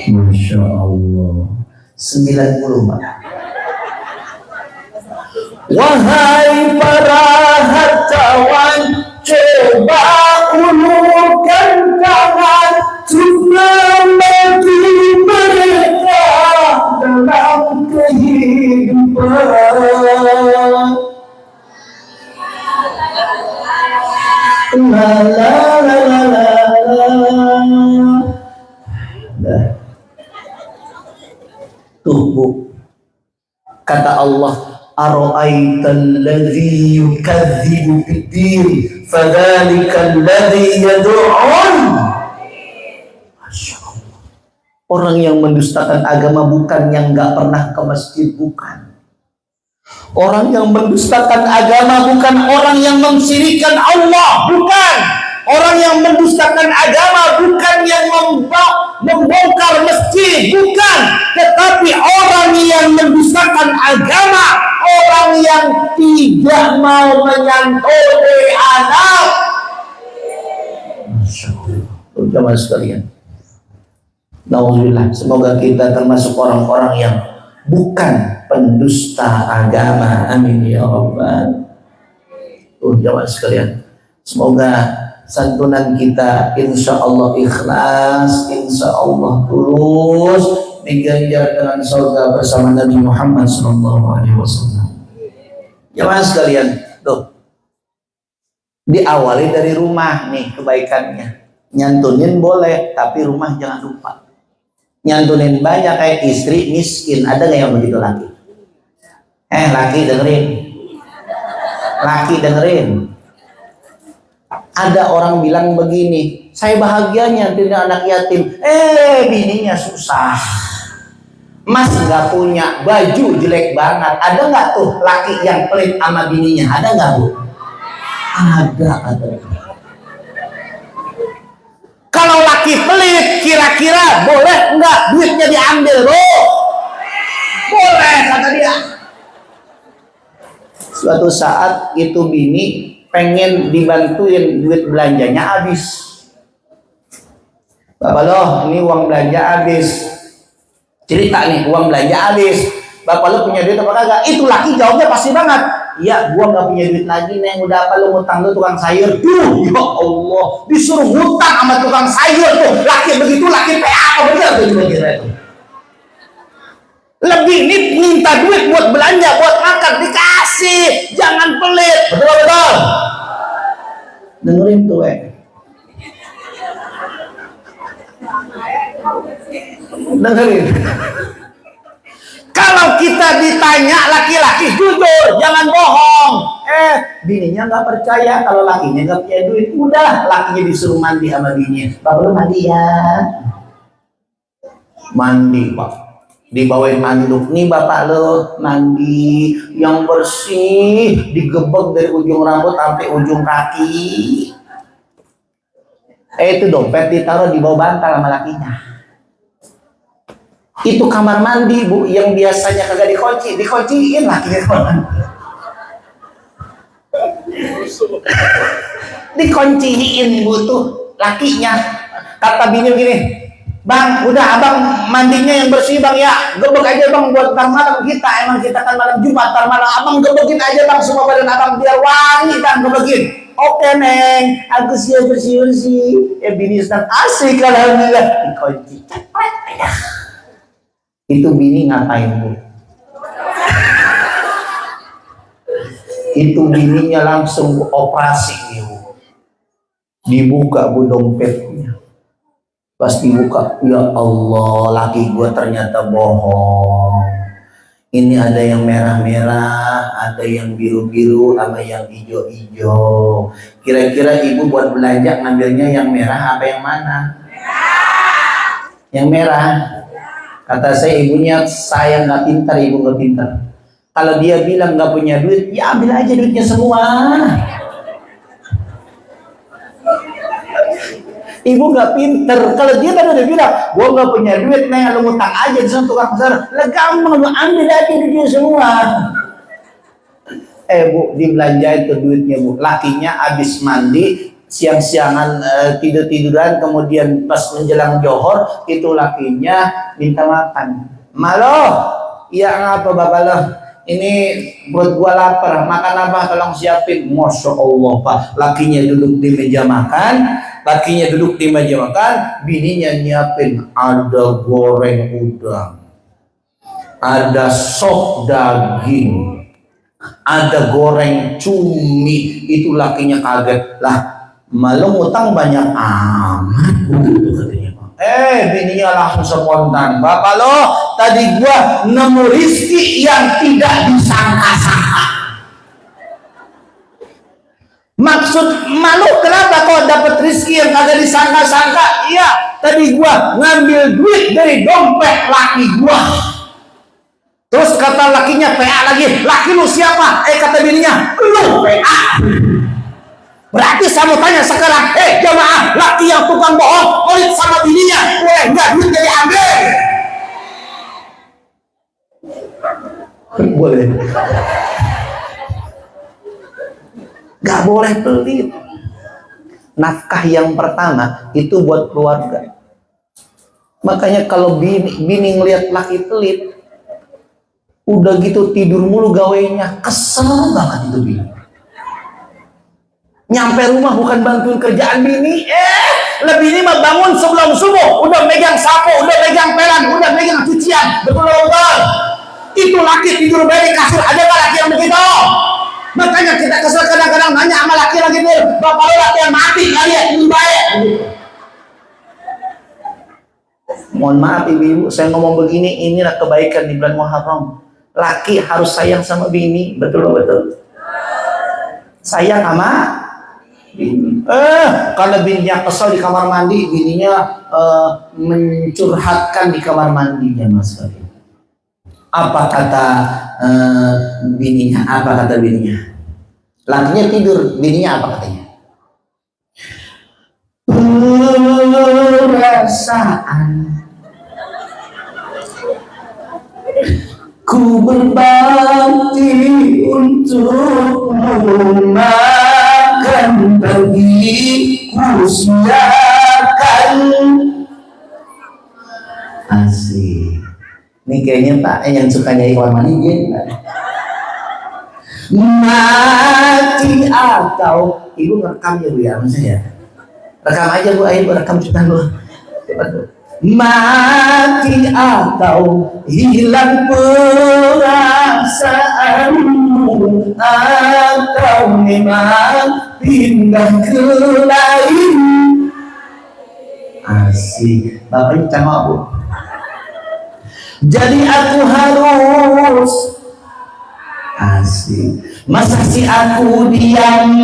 Masya Allah 90 Pak. Wahai para hartawan, coba ulurkan tangan juga bagi mereka dalam kehidupan. La la la la la la. Tuh Bu, kata Allah, ara'aital ladzi yukadzibu bid-din fadzalikal ladzi yad'un. Masya Allah. Orang yang mendustakan agama bukan yang nggak pernah ke masjid, bukan. Orang yang mendustakan agama bukan orang yang mensyirikkan Allah, bukan. Orang yang mendustakan agama bukan yang membongkar masjid, bukan. Tetapi orang yang mendustakan agama, orang yang tidak mau menyantuni anak. Masya Allah. Jamaah sekalian, Nauzubillah, semoga kita termasuk orang-orang yang bukan pendusta agama. Amin ya Rabbal. Jamaah sekalian, semoga santunan kita insya Allah ikhlas, insya Allah tulus, diganjar dengan surga bersama Nabi Muhammad SAW. Jamaah sekalian, tuh diawali dari rumah nih kebaikannya. Nyantunin boleh, tapi rumah jangan lupa. Nyantunin banyak kayak istri miskin, ada nggak yang begitu laki? Laki dengerin, laki dengerin. Ada orang bilang begini, saya bahagia nyantunin anak yatim, bininya susah. Mas nggak punya, baju jelek banget. Ada nggak tuh laki yang pelit sama bininya? Ada nggak Bu? Ada. Kalau laki pelit, kira-kira boleh nggak duitnya diambil, Bro? Boleh, kata dia. Suatu saat itu bini pengen dibantuin duit belanjanya habis. Bapak lo, ini uang belanja habis. Cerita nih, uang belanja habis. Bapak lo punya duit apa kagak? Itu laki jawabnya pasti banget. Iya, gua nggak punya duit lagi, Neng. Udah apa lo ngutang lu tukang sayur? Duh, ya Allah, disuruh ngutang sama tukang sayur tuh. Laki begitu, laki PA apa bener tuh kira-kira itu. Lebih nih minta duit buat belanja, buat makan, dikasih. Jangan pelit. Betul. Dengerin tuh, dengerin. Kalau kita ditanya laki-laki jujur, jangan bohong. Bininya nggak percaya kalau lakinya nggak punya duit. Udah, lakinya disuruh mandi sama bininya. Bapak lu mandi ya? Mandi Pak. Dibawain handuk nih bapak lo, mandi yang bersih, digebek dari ujung rambut sampai ujung kaki. Itu dompet ditaruh di bawah bantal sama lakinya. Itu kamar mandi Bu, yang biasanya kagak dikunci, dikunciin lakinya kamar mandi. Dikunciin Bu tuh lakinya. Kata bini begini, Bang, udah abang mandinya yang bersih Bang ya, gebek aja Bang buat ntar malam kita. Emang kita kan malam Jumat, ntar malam abang gebekin aja Bang semua badan abang biar wangi Bang, gebekin. Oke Neng, aku siap bersih-bersih. Bini sedang asik alhamdulillah. Dikunci. Itu bini ngapain Bu? Itu bininya langsung operasi Bu. Dibuka Bu dompetnya. Pas dibuka, ya Allah, laki gue ternyata bohong. Ini ada yang merah-merah, ada yang biru-biru sama yang hijau-hijau. Kira-kira ibu buat belanja ngambilnya yang merah apa yang mana? Yang merah. Kata saya, ibunya saya nggak pintar, ibu nggak pintar. Kalau dia bilang nggak punya duit, ya ambil aja duitnya semua. Ibu nggak pinter. Kalau dia tadi udah bilang, gua nggak punya duit, neng lu ngutang aja di sana tukang pasar. Lah gampang, lu ambil aja duitnya semua. Bu, dibelanjain tuh duitnya bu. Lakinya habis mandi, siang-siangan tidur-tiduran, kemudian pas menjelang johor, itu lakinya minta makan. Malo, iya ngapa bapak lo? Ini buat gua lapar, makan apa? Tolong siapin. Masya Allah pak, lakinya duduk di meja makan. Lakinya duduk di meja makan, bininya nyiapin ada goreng udang, ada sop daging, ada goreng cumi. Itu lakinya kaget. Lah, malu ngutang banyak amat begitu katanya. Bininya langsung spontan. Bapak lo, tadi gua nemu rizki yang tidak disangka-sangka. Maksud malu kenapa kau dapat rizki yang kagak disangka-sangka? Iya, tadi gua ngambil duit dari dompet laki gua. Terus kata lakinya PA lagi, laki lu siapa? Kata bininya, lu PA. Berarti saya mau tanya sekarang, jamaah, laki yang tukang bohong, pelit sama bininya, boleh nggak duit jadi ambil? Boleh. Gak boleh pelit. Nafkah yang pertama itu buat keluarga. Makanya kalau bini ngeliat laki pelit, udah gitu tidur mulu gawainya, kesel banget itu bini. Nyampe rumah bukan bantuin kerjaan bini, lebih ini mah bangun sebelum subuh, udah megang sapu, udah megang pelan, udah megang cucian, betul-betul. Itu laki tidur baik di kasur, ada nggak laki yang begitu? Makanya kita kesel kadang-kadang nanya sama laki-laki itu, bapak lo laki yang mati kali ya, ini baik. Mohon maaf ibu-ibu, saya ngomong begini, inilah kebaikan di bulan Muharram. Laki harus sayang sama bini, betul-betul. Sayang sama bini. Kalau bininya kesel di kamar mandi, bininya mencurhatkan di kamar mandinya mas kali. Apa kata bininya? Apa kata bininya? Lakinya tidur, bininya apa katanya? Perasaan ku berbakti untukmu, makan pagi ku siapkan. Asik. Ini kayaknya Pak yang suka nyanyi kamar mandi mati atau ibu ngerekam ya bu ya, maksudnya rekam aja bu, ayo rekam cerita bu. Mati atau hilang perasaanmu, atau memang pindah ke lain. Asik, bapaknya cangok bu. Jadi aku harus asik. Masa si aku diam,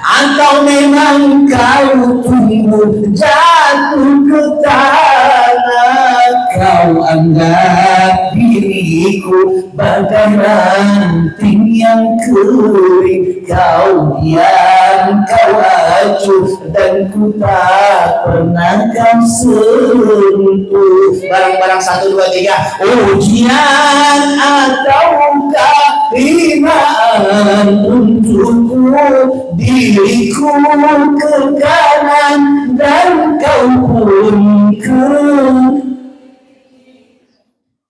atau memang kau tunggu jatuh ke tanah? Kau anggap diriku bagai ranting yang kering. Kau diam, kau acuh, dan ku tak pernah kau sentuh. Barang-barang 1, 2, 3. Ujian ataukah hinaan untukku, diriku ke kanan dan kau pun ke.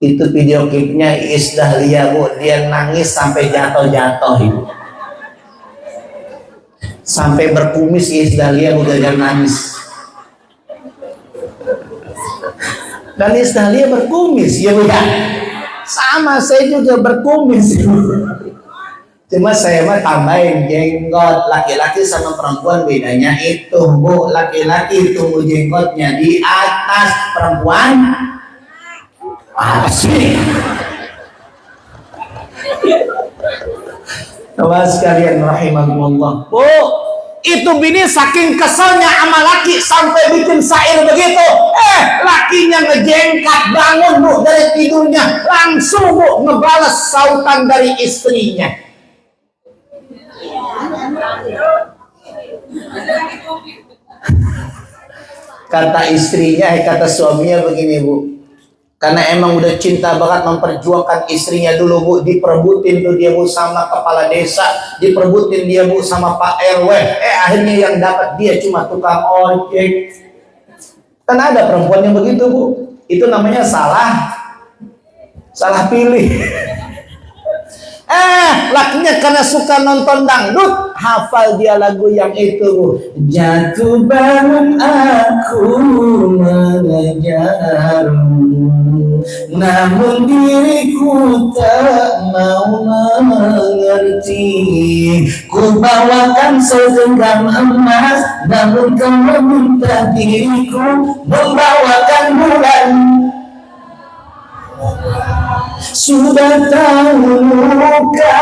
Itu video klipnya Iis Dahlia bu, dia nangis sampai jatuh-jatuh ibu, sampai berkumis. Iis Dahlia udah jangan nangis. Dan Iis Dahlia berkumis ya bu ya. Sama saya juga berkumis. Cuma saya mah tambahin jenggot. Laki-laki sama perempuan bedanya itu bu, laki-laki tumbuh jenggotnya di atas, perempuan apa sih? Teman sekalian rahimakumullah. Bu, itu bini saking keselnya sama laki sampai bikin syair begitu. Lakinya ngejengkat bangun bu dari tidurnya, langsung bu ngebalas sautan dari istrinya. Kata istrinya, kata suaminya begini bu. Karena emang udah cinta banget memperjuangkan istrinya dulu bu, diperbutin tuh dia bu sama kepala desa, diperbutin dia bu sama Pak RW. Akhirnya yang dapat dia cuma tukang ojek. Kan ada perempuan yang begitu bu, itu namanya salah pilih. Lakinya karena suka nonton dangdut, hafal dia lagu yang itu. Jatuh bangun aku mengejarmu, namun diriku tak mau mengerti. Ku bawakan segenggam emas, namun kau meminta diriku membawakan bulan. Sudah tahu luka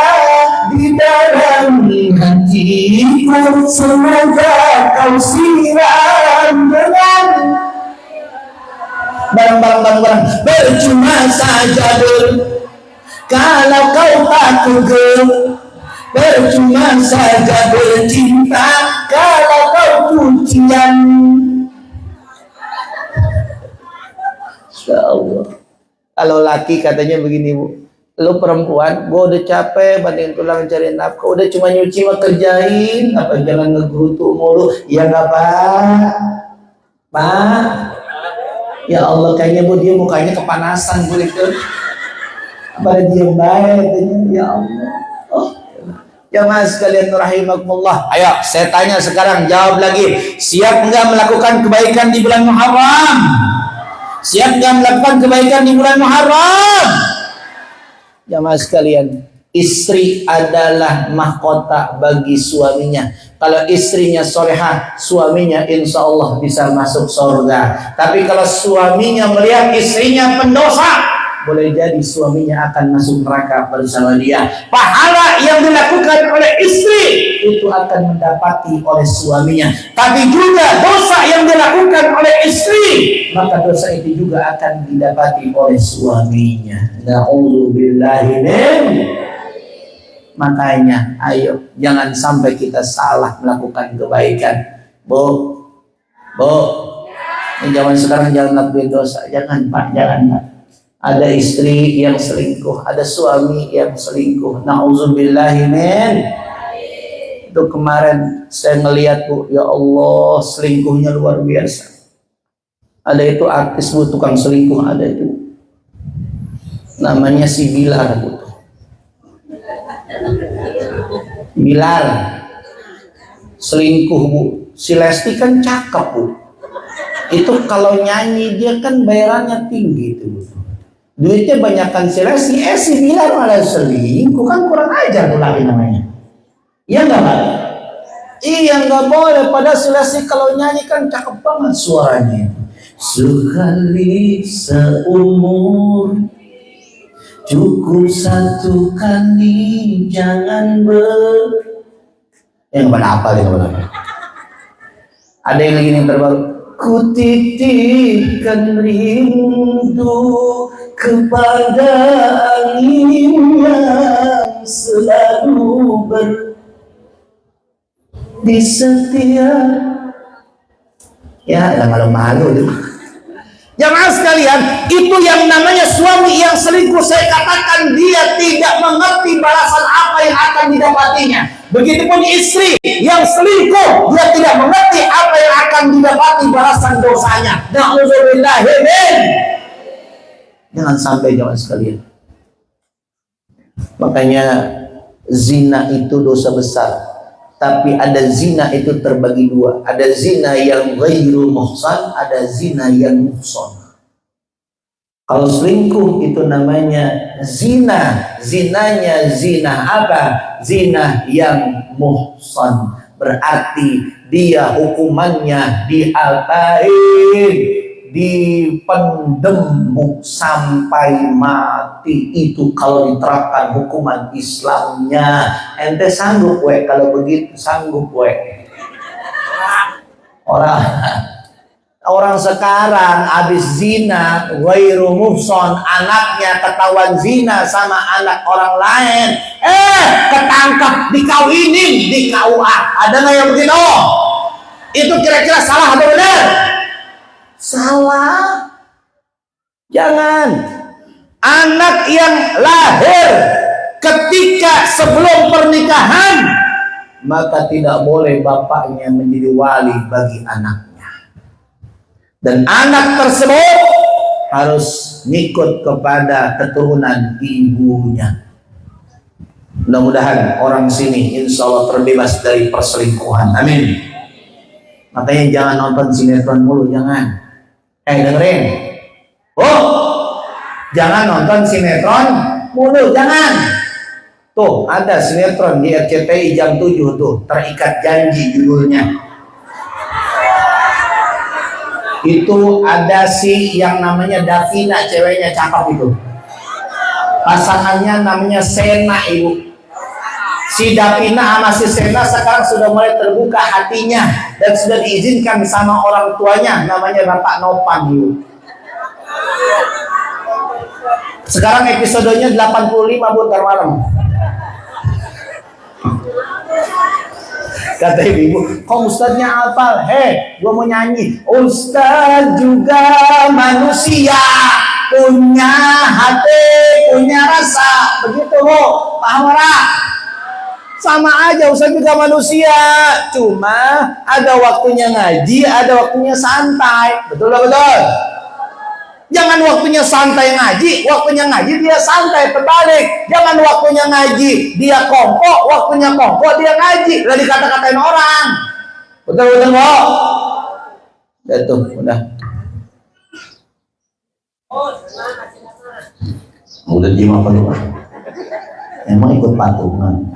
di dalam hatiku, semoga kau siram dengan barang. Percuma saja kalau kau takut, percuma saja bercinta kalau kau pujian. Insya Allah. Kalau laki katanya begini bu, lu perempuan, gua udah capek banding tulang cari nafkah, udah cuma nyuci mah kerjain, apa jangan ngegerutu mulu. Ya nggak pak, ya Allah kayaknya bu dia mukanya kepanasan bu itu, pada diem baik, ya Allah. Jamaah sekalian rahimakumullah, ayo saya tanya sekarang, jawab lagi, siap nggak melakukan kebaikan di bulan Muharram? Siap nggak melakukan kebaikan di bulan Muharram? Jamaah sekalian, istri adalah mahkota bagi suaminya. Kalau istrinya solehah, suaminya insya Allah bisa masuk surga. Tapi kalau suaminya melihat istrinya pendosa, boleh jadi suaminya akan masuk neraka bersama dia. Pahala yang dilakukan oleh istri itu akan mendapati oleh suaminya. Tapi juga dosa yang dilakukan oleh istri, maka dosa itu juga akan didapati oleh suaminya. Na'udzubillahi min. Makanya ayo jangan sampai kita salah melakukan kebaikan. Bu, ini zaman sekarang jangan lakuin dosa. Jangan pak, jangan pak. Ada istri yang selingkuh, ada suami yang selingkuh. Na'udzubillahi min. Itu kemarin saya ngelihat bu, ya Allah selingkuhnya luar biasa. Ada itu artis bu, tukang selingkuh ada itu. Namanya si Bilar bu. Bilar selingkuh bu. Si Lesti kan cakep bu. Itu kalau nyanyi dia kan bayarannya tinggi tuh. Duitnya banyakkan si Lesti, si Bilar malah selingkuh, kan kurang ajar tuh lagi namanya. Iya nggak pak? Iya nggak boleh. Padahal si Lesti kalau nyanyi kan cakep banget suaranya. Sekali seumur, cukup satu kali, jangan yang pada apa dia pada? Ada yang lagi yang terbaru. Ku titipkan rindu kepada angin yang selalu di setiap. Ya, malu-malu. Jamaah sekalian, itu yang namanya suami yang selingkuh. Saya katakan dia tidak mengerti balasan apa yang akan didapatinya. Begitupun istri yang selingkuh, dia tidak mengerti apa yang akan didapati balasan dosanya. Na'udzubillahi min. Jangan sampai jamaah sekalian. Makanya zina itu dosa besar. Tapi ada zina itu terbagi dua. Ada zina yang ghairu muhsan, ada zina yang muhsan. Kalau selingkuh itu namanya zina. Zinanya zina apa? Zina yang muhsan. Berarti dia hukumannya diapain? dipendem sampai mati. Itu kalau diterapkan hukuman Islamnya. Ente sanggup we kalau begitu? Sanggup we? Orang sekarang habis zina, ghairu muhson, anaknya ketahuan zina sama anak orang lain, ketangkap, dikawinin di KUA. Ada nggak yang begitu? Itu kira-kira salah atau benar? Salah. Jangan. Anak yang lahir ketika sebelum pernikahan, maka tidak boleh bapaknya menjadi wali bagi anaknya. Dan anak tersebut harus ngikut kepada keturunan ibunya. Mudah-mudahan orang sini insya Allah terbebas dari perselingkuhan. Amin. Makanya jangan nonton sinetron mulu, jangan. Dengerin. Jangan nonton sinetron mulu, jangan. Tuh, ada sinetron di RCTI jam 7 tuh, Terikat Janji judulnya. Itu ada si yang namanya Davina, ceweknya cakep itu. Pasangannya namanya Sena, ibu. Si Davina sama si Sena sekarang sudah mulai terbuka hatinya dan sudah diizinkan sama orang tuanya, namanya Bapak Nopan, ibu. Sekarang episodenya 85 Bu, ntar malam. Kata ibu, kok ustadznya hafal? Gua mau nyanyi. Ustadz juga manusia, punya hati, punya rasa. Begitu Bu, paham ora? Sama aja, ustadz juga manusia. Cuma ada waktunya ngaji, ada waktunya santai. Betul gak betul? Jangan waktunya santai ngaji, waktunya ngaji dia santai, terbalik. Jangan waktunya ngaji dia kongko, waktunya kongko dia ngaji. Udah dikata-katain orang. Betul-betul kok. Udah tuh, udah. Udah diem apa lu? Emang ikut patungan.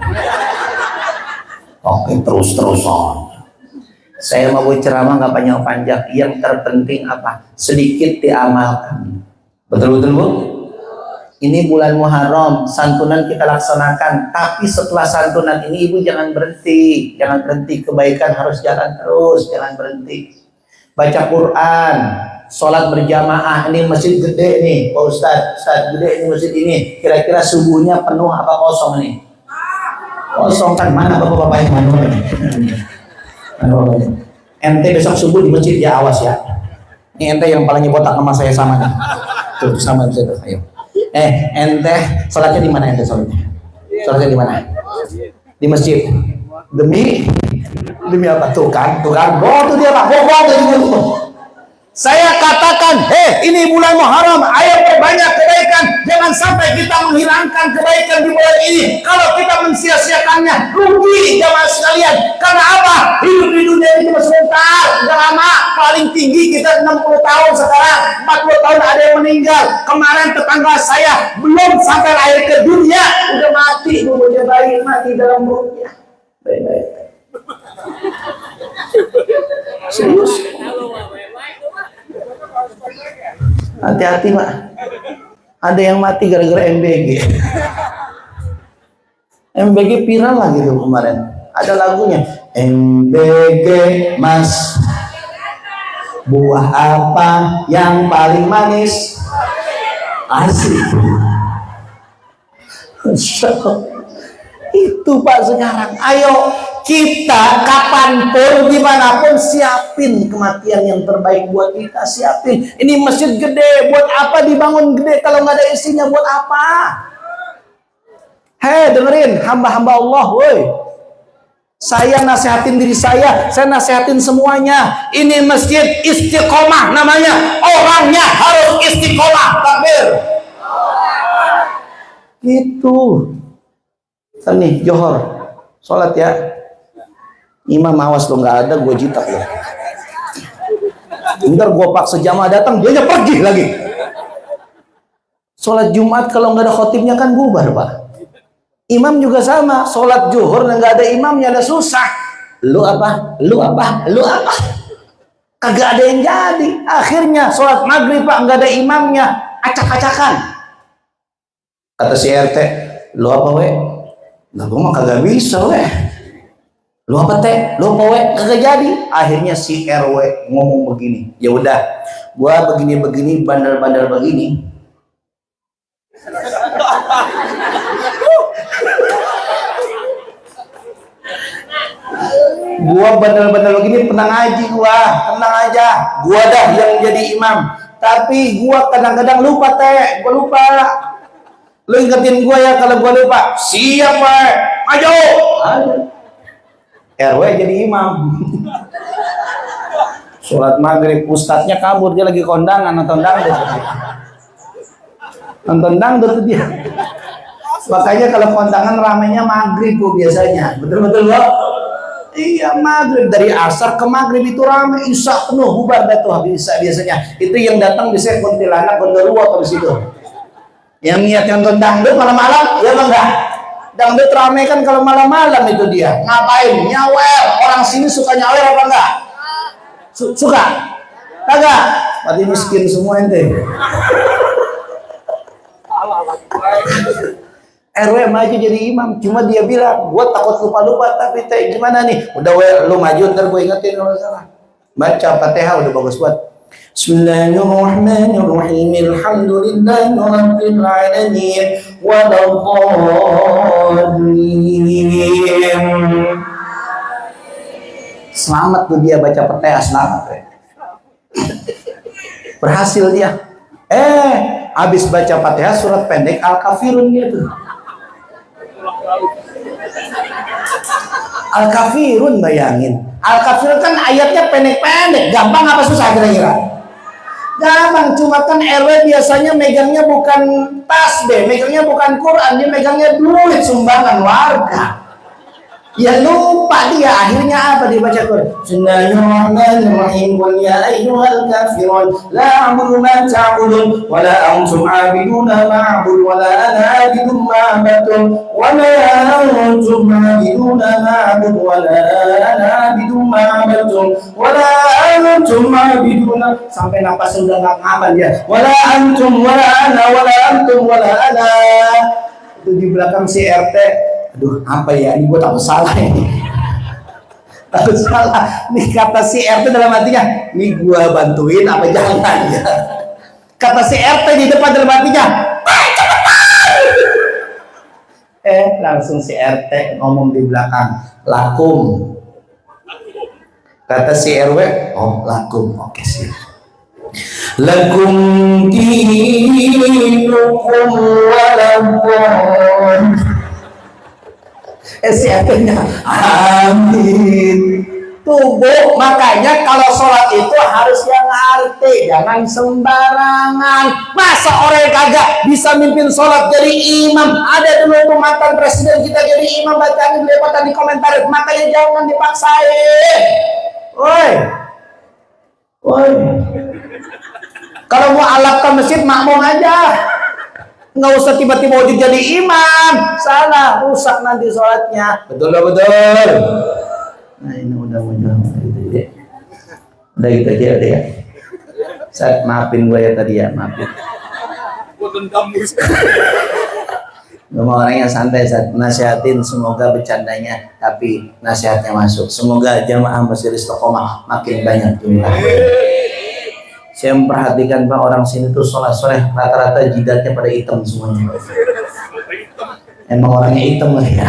Oke, terus-terusan. Saya mau ceramah nggak panjang-panjang. Yang terpenting apa? Sedikit diamalkan. Betul-betul Bu? Ini bulan Muharram, santunan kita laksanakan. Tapi setelah santunan ini ibu jangan berhenti. Jangan berhenti, kebaikan harus jalan terus. Jangan berhenti. Baca Quran, sholat berjamaah. Ini masjid gede nih, Pak Ustadz. Ustadz gede ini masjid ini. Kira-kira subuhnya penuh apa kosong nih? Kosong kan? Mana bapak-bapak yang mana? Ente besok subuh di masjid ya, awas ya. Ini ente yang palingnya botak sama saya sama kan? Tuh sama itu, ayo. Ente sholatnya di mana ente sholatnya? Sholatnya di mana? Di masjid. Demi apa? Tuh kan? Tuh tuh dia Pak. Saya katakan, ini bulan Muharram, ayo perbanyak kebaikan. Jangan sampai kita menghilangkan kebaikan di bulan ini. Kalau kita mensia-siakannya, rugi jamaah sekalian. Karena apa? Hidup di dunia ini cuma sebentar, nggak lama. Paling tinggi kita 60 tahun sekarang, 40 tahun ada yang meninggal. Kemarin tetangga saya belum sampai lahir ke dunia, udah mati, bumbunya bayi mati dalam perutnya. Baik-baik. Serius? Hati-hati Pak, ada yang mati gara-gara MBG. MBG viral lah gitu kemarin. Ada lagunya MBG Mas, buah apa yang paling manis? Asli. Itu Pak sekarang. Ayo kita kapanpun dimanapun siapin kematian yang terbaik buat kita, siapin. Ini masjid gede, buat apa dibangun gede kalau nggak ada isinya? Buat apa? Dengerin hamba-hamba Allah, woi. Saya nasihatin diri saya nasihatin semuanya. Ini masjid istiqomah namanya. Orangnya harus istiqomah. Takbir. Gitu. Nih Johor, sholat ya. Imam awas lo, nggak ada gue jitak lo. Bentar gue paksa jamaah datang, dia pergi lagi. Sholat Jumat kalau nggak ada khotibnya kan bubar Pak. Imam juga sama, sholat zuhur nggak ada imamnya, ada susah. Lu apa? Kagak ada yang jadi. Akhirnya sholat maghrib Pak nggak ada imamnya, acak-acakan. Kata si RT, lu apa we? Lah gua mah kagak bisa we. Lu apa teh? Lu apa we? Kagak jadi. Akhirnya si RW ngomong begini, ya udah, gua begini-begini, bandel-bandel begini. Gua bandel-bandel begini pernah ngaji gua, tenang aja. Gua dah yang jadi imam. Tapi gua kadang-kadang lupa teh, gua lupa. Lu ingetin gua ya kalau gua lupa. Siap we, maju. RW jadi imam. Sholat maghrib, ustadznya kabur, dia lagi kondangan nonton dangdut. Nonton dangdut dia. Makanya kalau kondangan ramenya maghrib bu biasanya. Betul-betul loh. Iya maghrib, dari asar ke maghrib itu ramai, isya penuh, bubar dah tuh bisa biasanya. Itu yang datang biasanya kuntilanak, gondorwo atau di situ. Yang niat nonton dangdut malam-malam, ya bang enggak? Dangdut ramai kan kalau malam-malam itu dia. Ngapain? Nyawer. Orang sini suka nyawer apa enggak? Suka? Kagak? Berarti miskin semua ente. RW maju jadi imam, cuma dia bilang, gua takut lupa-lupa, tapi teh gimana nih? Udah we, lu maju ntar gue ingetin kalau salah. Baca Fatihah udah bagus buat. Bismillahirrahmanirrahim. Alhamdulillahirabbil alamin. Waladdallin. Selamat tuh dia baca Fatihah, selamat ya. Berhasil dia. Habis baca Fatihah surat pendek Al-Kafirun gitu. Al-Kafirun, bayangin. Al-Kafirun kan ayatnya pendek-pendek, gampang apa susah kira-kira? Gampang, cuma kan RW biasanya megangnya bukan tasbih, megangnya bukan Quran, dia megangnya duit sumbangan warga. Ya lupa dia, akhirnya apa dibaca Quran? Bismillahirrahmanirrahim. Qul ya ayyuhal kafirun la a'budu ma ta'budun wa la antum 'abiduna ma a'budu wa la ana 'abidun ma 'abadtum wa la antum 'abiduna ma a'budu wa la ana 'abidun ma 'abadtum wa la antum 'abiduna, sampai napas sudah enggak ngapal dia. Wa la antum wa la ana wa la antum wa la ana. Itu di belakang si RT. Aduh, apa ya? Ini gue takut salah ini. Takut salah. Nih kata si RT dalam hatinya, nih gue bantuin apa jangan ya? Kata si RT di depan dalam hatinya, langsung si RT ngomong di belakang, lakum. Kata si RW, oh lakum, oke sih. Lakum dinukum walakum. Siapnya amin. Tubuh, makanya kalau sholat itu harus yang arti, jangan sembarangan. Masa orang kagak bisa mimpin sholat jadi imam? Ada dulu tuh mantan presiden kita jadi imam, bacaan dilepatan di komentar, makanya jangan dipaksain. Woi, kalau mau alap ke masjid makmum aja. Nggak usah tiba-tiba wajib jadi imam, salah, rusak nanti sholatnya. Betul. Nah ini udah gitu ya. Udah gitu aja deh ya. Saat maafin gue ya tadi ya, maafin. Memang orang yang santai saat nasihatin, semoga bercandanya tapi nasihatnya masuk. Semoga jamaah Masjid Istiqomah makin banyak jumlahnya. Saya memperhatikan Pak, orang sini tuh soleh-soleh rata-rata jidatnya pada hitam semuanya. Emang orangnya hitam lah ya.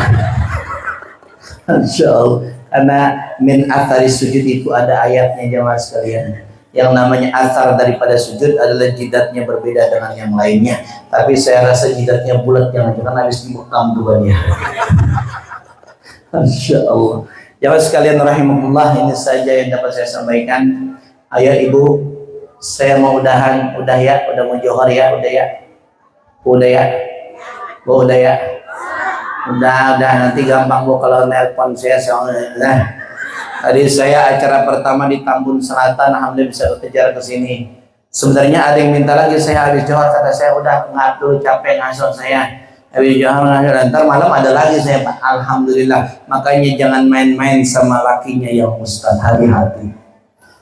Insya Allah. Karena min athari sujud itu ada ayatnya jamaah sekalian. Yang namanya athar daripada sujud adalah jidatnya berbeda dengan yang lainnya. Tapi saya rasa jidatnya bulat, jangan-jangan habis dibukam duanya. Insya Allah. Jamaah sekalian rahimahullah, ini saja yang dapat saya sampaikan. Ayah ibu, saya mau udahan, udah mau johor ya, udah ya. Udah nanti gampang bu kalau nelpon saya nah. Tadi saya acara pertama di Tambun Selatan, alhamdulillah bisa kejar ke sini. Sebenarnya ada yang minta lagi, saya habis johor, kata saya udah ngatu capek ngaso saya. Habis johor ntar malam ada lagi saya Pak, alhamdulillah. Makanya jangan main-main sama lakinya ya Ustaz, hati-hati.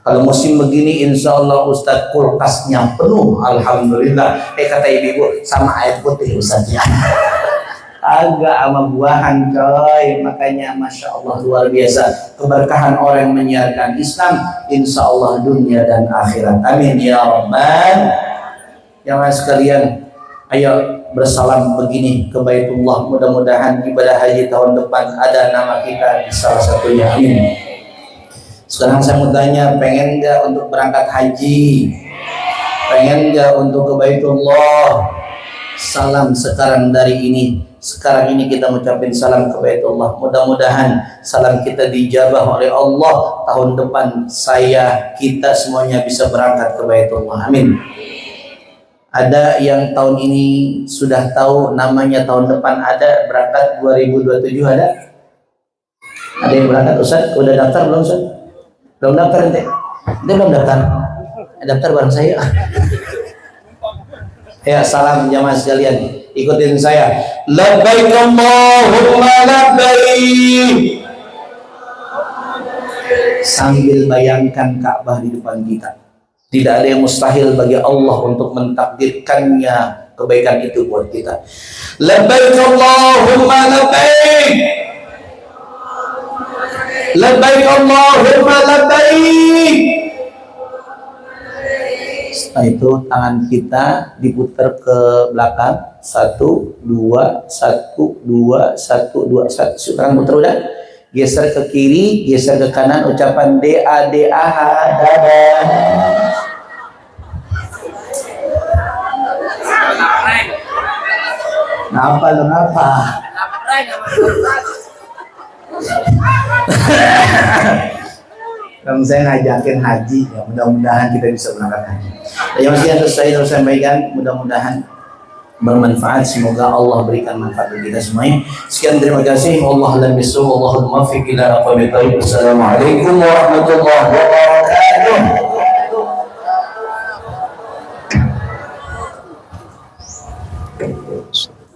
Kalau musim begini insya Allah Ustadz kulkasnya penuh, alhamdulillah. Kata ibu sama air putih Ustadznya. Agak sama buahan coy. Makanya Masya Allah luar biasa keberkahan orang yang menyiarkan Islam, insya Allah dunia dan akhirat. Amin ya Rabbal. Yang sekalian, ayo bersalam begini ke Baitullah. Mudah-mudahan ibadah haji tahun depan ada nama kita di salah satunya. Amin. Sekarang saya mau tanya, pengen nggak untuk berangkat haji? Pengen nggak untuk ke Baitullah? Salam sekarang dari ini. Sekarang ini kita mengucapkan salam ke Baitullah. Mudah-mudahan salam kita dijabah oleh Allah. Tahun depan kita semuanya bisa berangkat ke Baitullah. Amin. Ada yang tahun ini sudah tahu namanya, tahun depan ada berangkat 2027 ada? Ada yang berangkat Ustaz? Udah daftar belum Ustaz? Belum daftar ente? Ente belum daftar? Daftar bareng saya. Ya, salam jamaah sekalian. Ikutin saya. Labbaik Allahumma labbaik. Sambil bayangkan Ka'bah di depan kita. Tidak ada yang mustahil bagi Allah untuk mentakdirkannya kebaikan itu buat kita. Labbaik Allahumma labbaik. Labbaik Allahumma labbaik. Setelah itu tangan kita diputar ke belakang. 1, 2, 1, 2, 1, 2, 1. Sekarang putar udah. Geser ke kiri, geser ke kanan. Ucapan DA, DA, dadah. Ngapa lu ngapa? Kalau saya ngajakin haji, ya mudah-mudahan kita bisa berangkat haji. Yang masih harus saya sampaikan, mudah-mudahan bermanfaat. Semoga Allah berikan manfaat bagi kita semuanya. Sekian, terima kasih. Allahumma muwaffiq ila aqwamit thoriq. Wassalamualaikum warahmatullahi wabarakatuh.